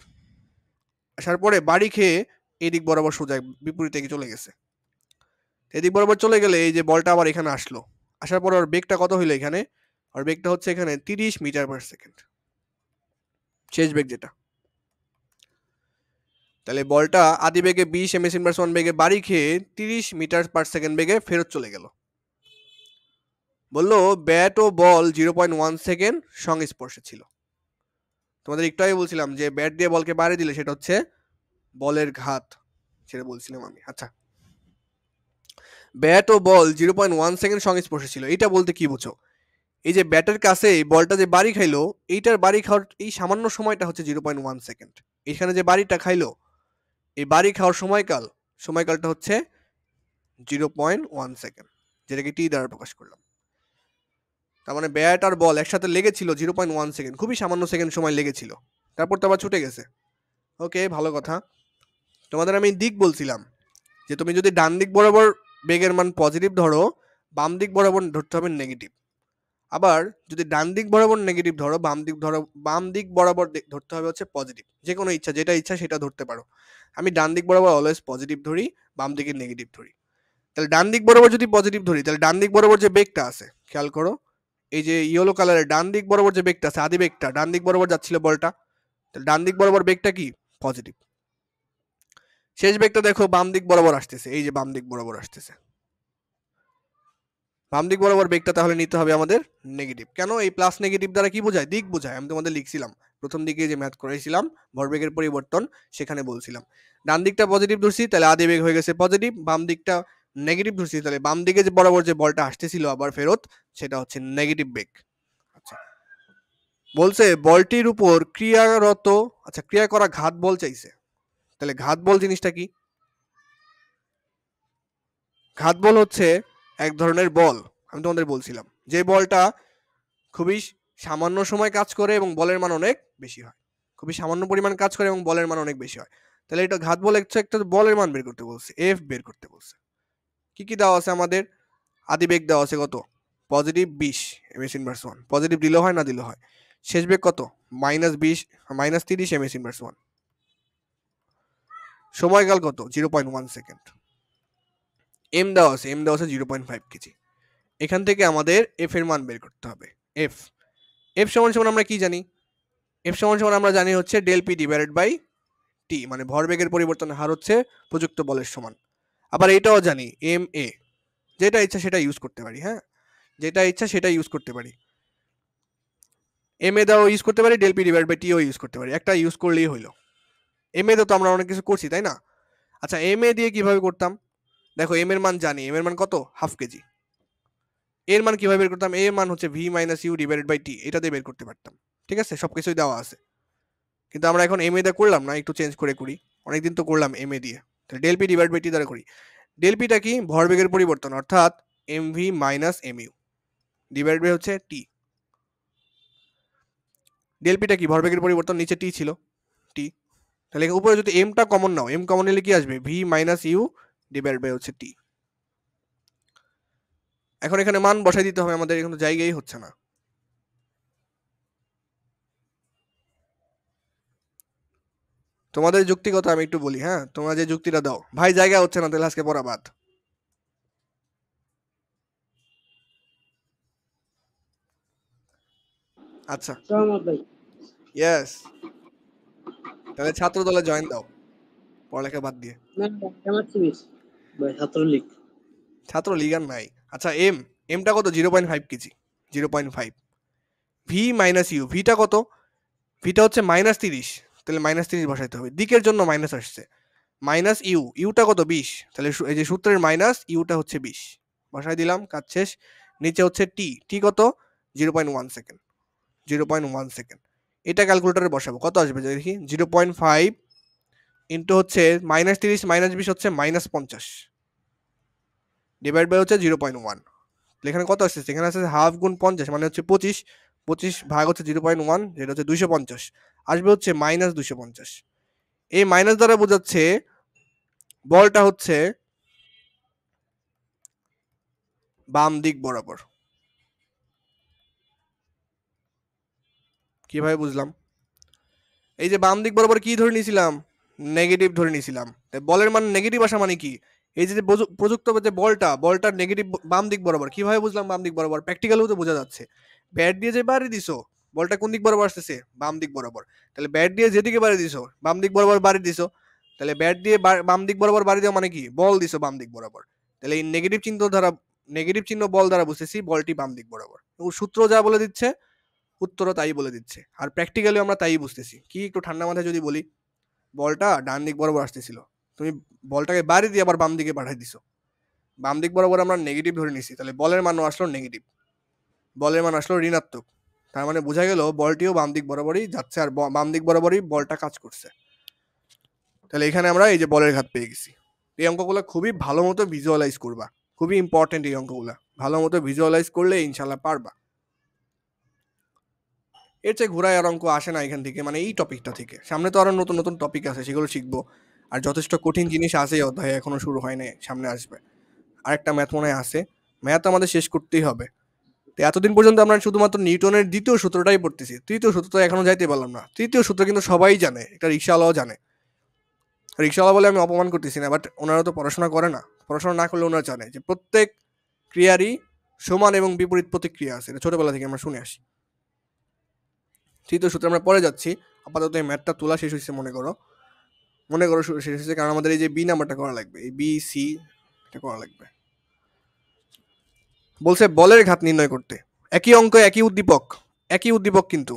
আসার পরে বাড়ি খেয়ে এদিক বরাবর সোজা বিপরীত দিকে চলে গেছে। এদিক বরাবর চলে গেলে এই যে বলটা আবার এখানে আসলো, আসার পর ওর বেগটা কত হইলো এখানে? আর বেগটা হচ্ছে এখানে 30 মিটার পার সেকেন্ড, শেষ বেগ যেটা। তাহলে বলটা আদি বেগে 20 ms/1 বেগে বাড়ি খেয়ে 30 মিটার পার সেকেন্ড বেগে ফেরত চলে গেল। বললো ব্যাট ও বল 0.1 সেকেন্ড সংস্পর্শে ছিল। তোমাদের একটু আগে বলছিলাম যে ব্যাট দিয়ে বলকে বাড়ি দিলে সেটা হচ্ছে বলের ঘাত, সেটা বলছিলাম আমি। আচ্ছা, ব্যাট ও বল 0.1 সেকেন্ড সংস্পর্শে ছিল, এটা বলতে কি বুঝো? এই যে ব্যাটের কাছে বলটা যে বাড়ি খাইলো, এইটার বাড়ি খাওয়ার এই সামান্য সময়টা হচ্ছে 0.1 সেকেন্ড। এখানে যে বাড়িটা খাইলো, এই বাড়ি খাওয়ার সময়কালটা হচ্ছে 0.1 সেকেন্ড, যেটাকে টি দ্বারা প্রকাশ করলাম। তার মানে ব্যাট আর বল একসাথে লেগেছিল 0.1 সেকেন্ড, খুবই সামান্য সেকেন্ড সময় লেগেছিল, তারপর তো আবার ছুটে গেছে। ওকে, ভালো কথা। তোমাদের আমি দিক বলছিলাম যে তুমি যদি ডান দিক বরাবর বেগের মান পজিটিভ ধরো, বাম দিক বরাবর ধরতে হবে নেগেটিভ। আবার যদি ডান দিক বরাবর নেগেটিভ ধরো, বাম দিক বরাবর ধরতে হবে হচ্ছে পজিটিভ। যে কোনো ইচ্ছা, যেটা ইচ্ছা সেটা ধরতে পারো। আমি ডান দিক বরাবর অলওয়েজ পজিটিভ ধরি, বাম দিকে নেগেটিভ ধরি। তাহলে ডান দিক বরাবর যদি পজিটিভ ধরি, তাহলে ডান দিক বরাবর যে বেগটা আছে, খেয়াল করো, এই যে ইয়েলো কালারের ডান দিক বরাবর যে বেগটা আছে, আদি বেগটা ডান দিক বরাবর যাচ্ছিল বলটা, তাহলে ডান দিক বরাবর বেগটা কি? পজিটিভ। শেষ বেগটা দেখো বাম দিক বরাবর আসতেছে, এই যে বাম দিক বরাবর আসতেছে, বাম দিক বরাবর বেগটা তাহলে নিতে হবে আমাদের নেগেটিভ। কেন? এই প্লাস নেগেটিভ দ্বারা কি বোঝায়? দিক বোঝায়। আমি তোমাদের লিখছিলাম প্রথম দিকে যে ম্যাথ করেছিলাম ভরবেগের পরিবর্তন, সেখানে বলছিলাম ডান দিকটা পজিটিভ ধরছি, তাহলে আদি বেগ হয়ে গেছে পজিটিভ। বাম দিকটা নেগেটিভ ধরছি, তাহলে বাম দিকে যে বরাবর যে বলটা আসতেছিল আবার ফেরত, সেটা হচ্ছে নেগেটিভ বেগ। আচ্ছা, বলছে বলটির উপর ক্রিয়ারত, আচ্ছা ক্রিয়া করা ঘাত বল চাইছে। তাহলে ঘাত বল জিনিসটা কি? ঘাত বল হচ্ছে এক ধরনের বল, আমি তোমাদের বলছিলাম যে বলটা খুবই সামান্য সময় কাজ করে এবং বলের মান অনেক বেশি হয়, খুবই সামান্য পরিমাণ কাজ করে এবং বলের মান অনেক বেশি হয়। তাহলে এটা ঘাত বল হচ্ছে একটা বলের মান বের করতে বলছে, এফ বের করতে বলছে। কি কি দেওয়া আছে আমাদের? আদি বেগ দেওয়া আছে কত? পজিটিভ 20 ms/1, পজিটিভ দিলেও হয় না দিলেও হয়। শেষ বেগ কত? -30 ms/1। সময়কাল কত? 0.1 সেকেন্ড। এম দেওয়া আছে 0.5 কেজি। এখান থেকে আমাদের এফ এর মান বের করতে হবে। এফ এফ সমান সমান আমরা কি জানি? এফ সমান সমান আমরা জানি হচ্ছে ডেল পি ডিভাইডেড বাই টি, মানে ভরবেগের পরিবর্তনের হার হচ্ছে প্রযুক্ত বলের সমান। আবার এটাও জানি এম এ, যেটা ইচ্ছা সেটা ইউজ করতে পারি। হ্যাঁ, যেটা ইচ্ছা সেটা ইউজ করতে পারি। এম এ দাও ইউজ করতে পারি, ডেল পি ডিভাইড বাই টিও ইউজ করতে পারি, একটা ইউজ করলেই হইলো। এম এ তো আমরা অনেক কিছু করছি, তাই না? আচ্ছা, এম এ দিয়ে কিভাবে করতাম? দেখো এম এর মান জানি, এম এর মান কত? Half kg. এর মান কিভাবে বের করতাম? এর মান হচ্ছে V minus U divided by T, এটা দিয়ে বের করতে পারতাম। ঠিক আছে, সবকিছুই দেওয়া আছে, কিন্তু আমরা এখন এম এ দিয়ে করলাম না, একটু চেঞ্জ করে করি। অনেকদিন তো করলাম এম এ দিয়ে, তাহলে del P divide by T দ্বারা করি। ডেল পিটা কি? ভরবেগের পরিবর্তন, অর্থাৎ M V minus M U divide by হচ্ছে টি। ডেল পিটা কি? ভরবেগের পরিবর্তন, নিচে টি ছিল, টি। তাহলে উপরে যদি এমটা কমন নাও, এম কমন নিলে কি আসবে? V minus U divide by হচ্ছে টি। এখন এখানে মান বসাই দিতে হবে আমাদের, এখন জায়গায় হচ্ছে না। তোমাদের যুক্তিগত আমি একটু বলি, হ্যাঁ, তোমরা যে যুক্তিটা দাও, ভাই জায়গা হচ্ছে না, তাহলে আজকে পড়া বাদ। আচ্ছা, সহমত ভাই। ইয়েস। তাহলে ছাত্র দলে জয়েন দাও, পড়ালেখা বাদ দিয়ে। না ভাই, আমার চিনিস ভাই, ছাত্রলীগ। ছাত্র লীগ আর নাই। আচ্ছা, এমটা কত? 0.5 কেজি, 0.5। ভি মাইনাস ইউ, ভিটা কত? ভিটা হচ্ছে -30, তাহলে -30 বসাইতে হবে, দিকের জন্য মাইনাস আসছে। মাইনাস ইউ, ইউটা কত? 20, তাহলে এই যে সূত্রের মাইনাস ইউটা হচ্ছে 20, বসাই দিলাম, কাজ শেষ। নিচে হচ্ছে টি, টি কত? 0.1 সেকেন্ড, 0.1 সেকেন্ড। এটা ক্যালকুলেটারে বসাবো, কত আসবে দেখি। 0.5 ইন্টু হচ্ছে -30 -20 হচ্ছে -50, ডিভাইড বাই হচ্ছে 0.1। এখানে কত আসছে? এখানে আসছে হাফ গুণ 50 মানে হচ্ছে 25, 25 ভাগ হচ্ছে 0.1 যেটা হচ্ছে 250, আসবে হচ্ছে -250। এই মাইনাস দ্বারা বোঝাচ্ছে বলটা হচ্ছে বাম দিক বরাবর। কিভাবে বুঝলাম? এই যে বাম দিক বরাবর কি ধরে নিয়েছিলাম? নেগেটিভ ধরে নিয়েছিলাম। বলের মান নেগেটিভ আসা মানে কি? এই যে প্রযুক্ত যে বলটা নেগেটিভ বাম দিক বরাবর, কিভাবে বুঝলাম বাম দিক বরাবর? প্র্যাকটিক্যালিও তো বোঝা যাচ্ছে। ব্যাট দিয়ে যে বাড়ি দিছো, বলটা কোন দিক বরাবর আসতেছে? বাম দিক বরাবর। তাহলে ব্যাট দিয়ে যেদিকে বাড়ি দিছো, বাম দিক বরাবর বাড়ি দিছো। তাহলে ব্যাট দিয়ে বাম দিক বরাবর বাড়ি দেওয়া মানে কি? বল দিছো বাম দিক বরাবর। তাহলে এই নেগেটিভ চিহ্ন বল দ্বারা বুঝতেছি বলটি বাম দিক বরাবর। সূত্র যা বলে দিচ্ছে, উত্তরও তাই বলে দিচ্ছে। আর প্র্যাকটিক্যালি আমরা তাই বুঝতেছি। কি একটু ঠান্ডা মাথায় যদি বলি, বলটা ডান দিক বরাবর আসতেছিল, তুমি বলটাকে বাড়ি দিয়ে আবার বাম দিকে পাঠাই দিছো, বাম দিক বরাবর আমরা নেগেটিভ ধরে নিছি, তাহলে বলের মানও আসলো নেগেটিভ, বলের মান আসলো ঋণাত্মক। তার মানে বোঝা গেল বলটিও বাম দিক বরাবরই যাচ্ছে, আর বাম দিক বরাবরই বলটা কাজ করছে। তাহলে এখানে আমরা এই যে বলের ঘাত পেয়ে গেছি। এই অঙ্কগুলো খুবই ভালো মতো ভিজুয়ালাইজ করবা, খুবই ইম্পর্টেন্ট এই অঙ্কগুলো, ভালো মতো ভিজুয়ালাইজ করলে ইনশাল্লাহ পারবা। এর চেয়ে ঘোরায় আর অঙ্ক আসে না এখান থেকে, মানে এই টপিকটা থেকে। সামনে তো আরো নতুন নতুন টপিক আছে, সেগুলো শিখবো। আর যথেষ্ট কঠিন জিনিস আছে, এই অধ্যায়ে এখনো শুরু হয় নাই, সামনে আসবে। আরেকটা ম্যাথ মনে হয় আছে, ম্যাথ আমাদের শেষ করতেই হবে। তো এতদিন পর্যন্ত আমরা শুধুমাত্র নিউটনের দ্বিতীয় সূত্রটাই পড়তেছি, তৃতীয় সূত্র তো এখনো যাইতে পারলাম না। তৃতীয় সূত্র কিন্তু সবাই জানে, এটা রিক্সাওয়ালাও জানে। রিক্সাওয়ালা বলে আমি অপমান করতেছি না, বাট ওনারা তো পড়াশোনা করে না। পড়াশোনা না করলে ওনারা জানে যে প্রত্যেক ক্রিয়ারই সমান এবং বিপরীত প্রতিক্রিয়া আছে, এটা ছোটবেলা থেকে আমরা শুনে আসি। তৃতীয় সূত্রে আমরা পরে যাচ্ছি, আপাতত এই ম্যাথটা তোলা শেষ হয়েছে। মনে করো শেষ হয়েছে, কারণ আমাদের এই যে বি নাম্বারটা করা লাগবে, এই বি সি এটা করা লাগবে। বলছে বলের ঘাত নির্ণয় করতে, একই অঙ্ক একই উদ্দীপক কিন্তু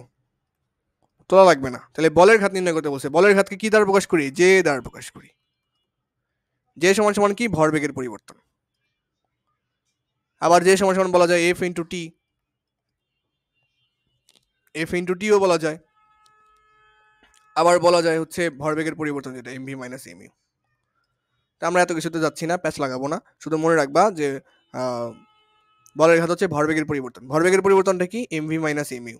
তোলা লাগবে না। তাহলে বলের ঘাত নির্ণয় করতে বলছে, বলের ঘাতকে কি দ্বারা প্রকাশ করি? জে দ্বারা প্রকাশ করি। জে সমান সমান কি? ভরবেগের পরিবর্তন। আবার জে সমান সমান বলা যায় F into T, F into টিও বলা যায়। আবার বলা যায় হচ্ছে ভরবেগের পরিবর্তন, যেটা M V minus M U. তা আমরা এত কিছুতে যাচ্ছি না, প্যাচ লাগাবো না, শুধু মনে রাখবা যে বলের ঘাত হচ্ছে ভরবেগের পরিবর্তন। ভরবেগের পরিবর্তনটা কি? M V minus M U.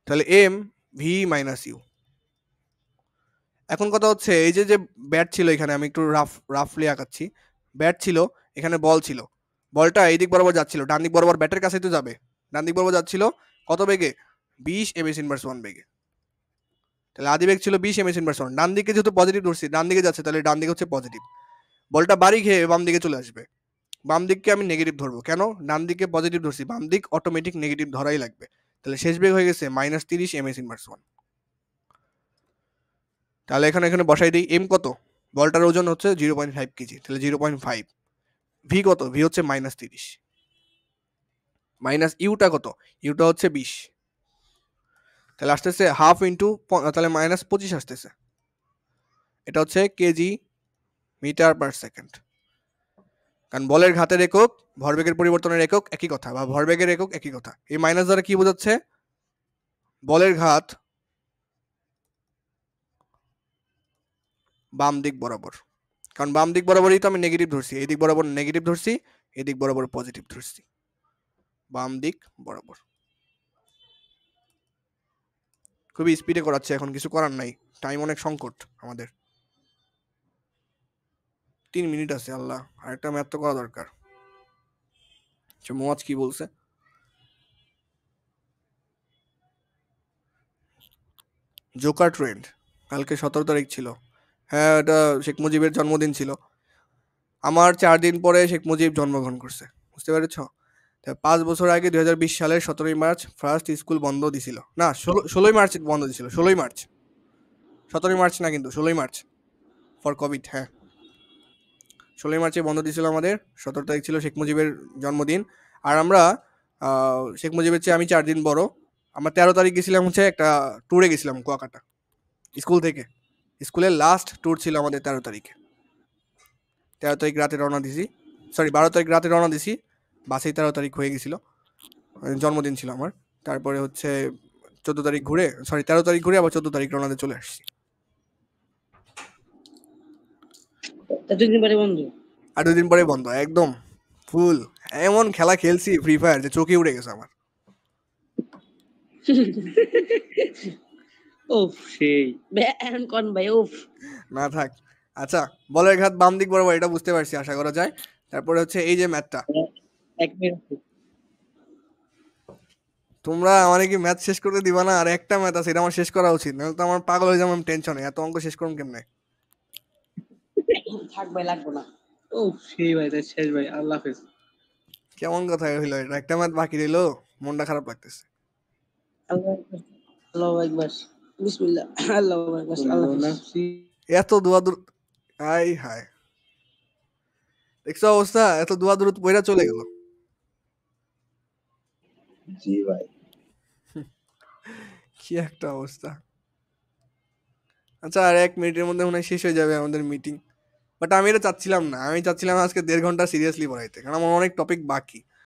তাহলে এম ভি মাইনাস ইউ। এখন কথা হচ্ছে, এই যে যে ব্যাট ছিল এখানে, আমি একটু রাফলি আঁকাচ্ছি। ব্যাট ছিল, এখানে বল ছিল, বলটা এই দিক বরাবর যাচ্ছিল, ডান দিক বরাবর ব্যাটের কাছেই তো যাবে। ডান দিক বরাবর যাচ্ছিল কত বেগে? 20 এমএস ইনভার্স 1 বেগে। তাহলে আদি বেগ ছিল 20 এমএস ইনভার্স 1। ডান দিকে যেহেতু পজিটিভ ধরছি, ডান দিকে যাচ্ছে, তাহলে ডান দিকে হচ্ছে পজিটিভ। বলটা বাড়ি খেয়ে বাম দিকে চলে আসবে। বাম দিককে আমি নেগেটিভ ধরবো, কেন? ডান দিকে পজিটিভ ধরছি, বাম দিক অটোমেটিক নেগেটিভ ধরাই লাগবে। তাহলে শেষ বেগ হয়ে গেছে -30 এমএস ইনভার্স 1। তাহলে এখানে বসাই দিই, এম কত? বলটার ওজন হচ্ছে 0.5 কেজি, তাহলে 0.5। ভি কত? ভি হচ্ছে -30। মাইনাস ইউটা কত? ইউটা হচ্ছে 20। তাহলে আসতেছে হাফ ইন্টু, তাহলে -25 আসতেছে। এটা হচ্ছে কেজি মিটার পার সেকেন্ড। কারণ বলের ঘাতের একক, ভরবেগের পরিবর্তনের একক একই কথা, বা ভরবেগের একক একই কথা। এই মাইনাস দ্বারা কি বোঝাচ্ছে? বলের ঘাত বাম দিক বরাবর, কারণ বাম দিক বরাবরই তো আমি নেগেটিভ ধরছি, এই দিক বরাবর নেগেটিভ ধরছি, এই দিক বরাবর পজিটিভ ধরছি, বাম দিক বরাবর। খুবই স্পিডে করাচ্ছে, এখন কিছু করার নাই, টাইম অনেক সংকট আমাদের। 3 মিনিট আছে, আল্লাহ, আরেকটা ম্যাথ তো করা দরকার। মোয়াজ কি বলছে? জোকার ট্রেন্ড কালকে 17 তারিখ ছিল। হ্যাঁ, এটা শেখ মুজিবের জন্মদিন ছিল। আমার 4 দিন পরে শেখ মুজিব জন্মগ্রহণ করছে, বুঝতে পেরেছ? 5 বছর আগে 2020 সালের 17ই মার্চ ফার্স্ট স্কুল বন্ধ দিছিল, না 16ই মার্চ বন্ধ দিছিল, 16ই মার্চ, 17ই মার্চ না কিন্তু 16ই মার্চ ফর কোভিড। হ্যাঁ, 16ই মার্চে বন্ধ দিছিল আমাদের। 17 তারিখ ছিল শেখ মুজিবের জন্মদিন। আর আমরা শেখ মুজিবের চেয়ে আমি 4 দিন বড়। আমরা 13 তারিখ গেছিলাম হচ্ছে একটা ট্যুরে গেছিলাম কুয়াকাটা স্কুল থেকে। স্কুলের লাস্ট ট্যুর ছিল আমাদের 13 তারিখে। 13 তারিখ রাতে রওনা দিছি, সরি 12 তারিখ রাতে রওনা দিছি, বাসেই 13 তারিখ হয়ে গেছিল, জন্মদিন ছিল আমার। তারপরে হচ্ছে 14 তারিখ ঘুরে, সরি 13 তারিখ ঘুরে আবার 14 তারিখ রওনা দিয়ে চলে আসছি। তা 2 দিন পরে বন্ধ। আর 2 দিন পরে বন্ধ একদম ফুল। এমন খেলা খেলছি ফ্রি ফায়ার যে চোখে উড়ে গেছে আমার। উফ সেই এখন কোন ভাই উফ। না থাক। আচ্ছা, বলের ঘাত বাম দিক বরাবর, এটা বুঝতে পারছি, আশা করা যায়। তারপরে হচ্ছে এই যে ম্যাথটা, এক মিনিট। তোমরা আমার কি ম্যাথ শেষ করতে দিবা না? আর একটা ম্যাথ আছে, এটা আমার শেষ করা উচিত, নাহলে তো আমার পাগল হয়ে যাবো আমি টেনশনে। এত অঙ্ক শেষ করুন কেমনে? থাক ভাই লাগবো না। উফ সেই ভাই, তাই শেষ ভাই, আল্লাহ হাফেজ। কেমন কথা হইলো এটা? একটা ম্যাথ বাকি রইলো, মনটা খারাপ লাগতেছে। আল্লাহ আকবার, আল্লাহু আকবার, বিসমিল্লাহ, আল্লাহু আকবার, আল্লাহ হাফেজ। এত দোয়া দূর, আই হায়, দেখছো অবস্থা? এত দোয়া দূরত পয়রা চলে গেল। জি ভাই। কি একটা অবস্থা। আচ্ছা, আর 1 মিনিটের মধ্যে মনে হয় শেষ হয়ে যাবে আমাদের মিটিং। বাট আমি এটা চাচ্ছিলাম না, আমি চাচ্ছিলাম আজকে 1.5 ঘন্টা সিরিয়াসলি পড়াইতে, কারণ আমার অনেক টপিক বাকি।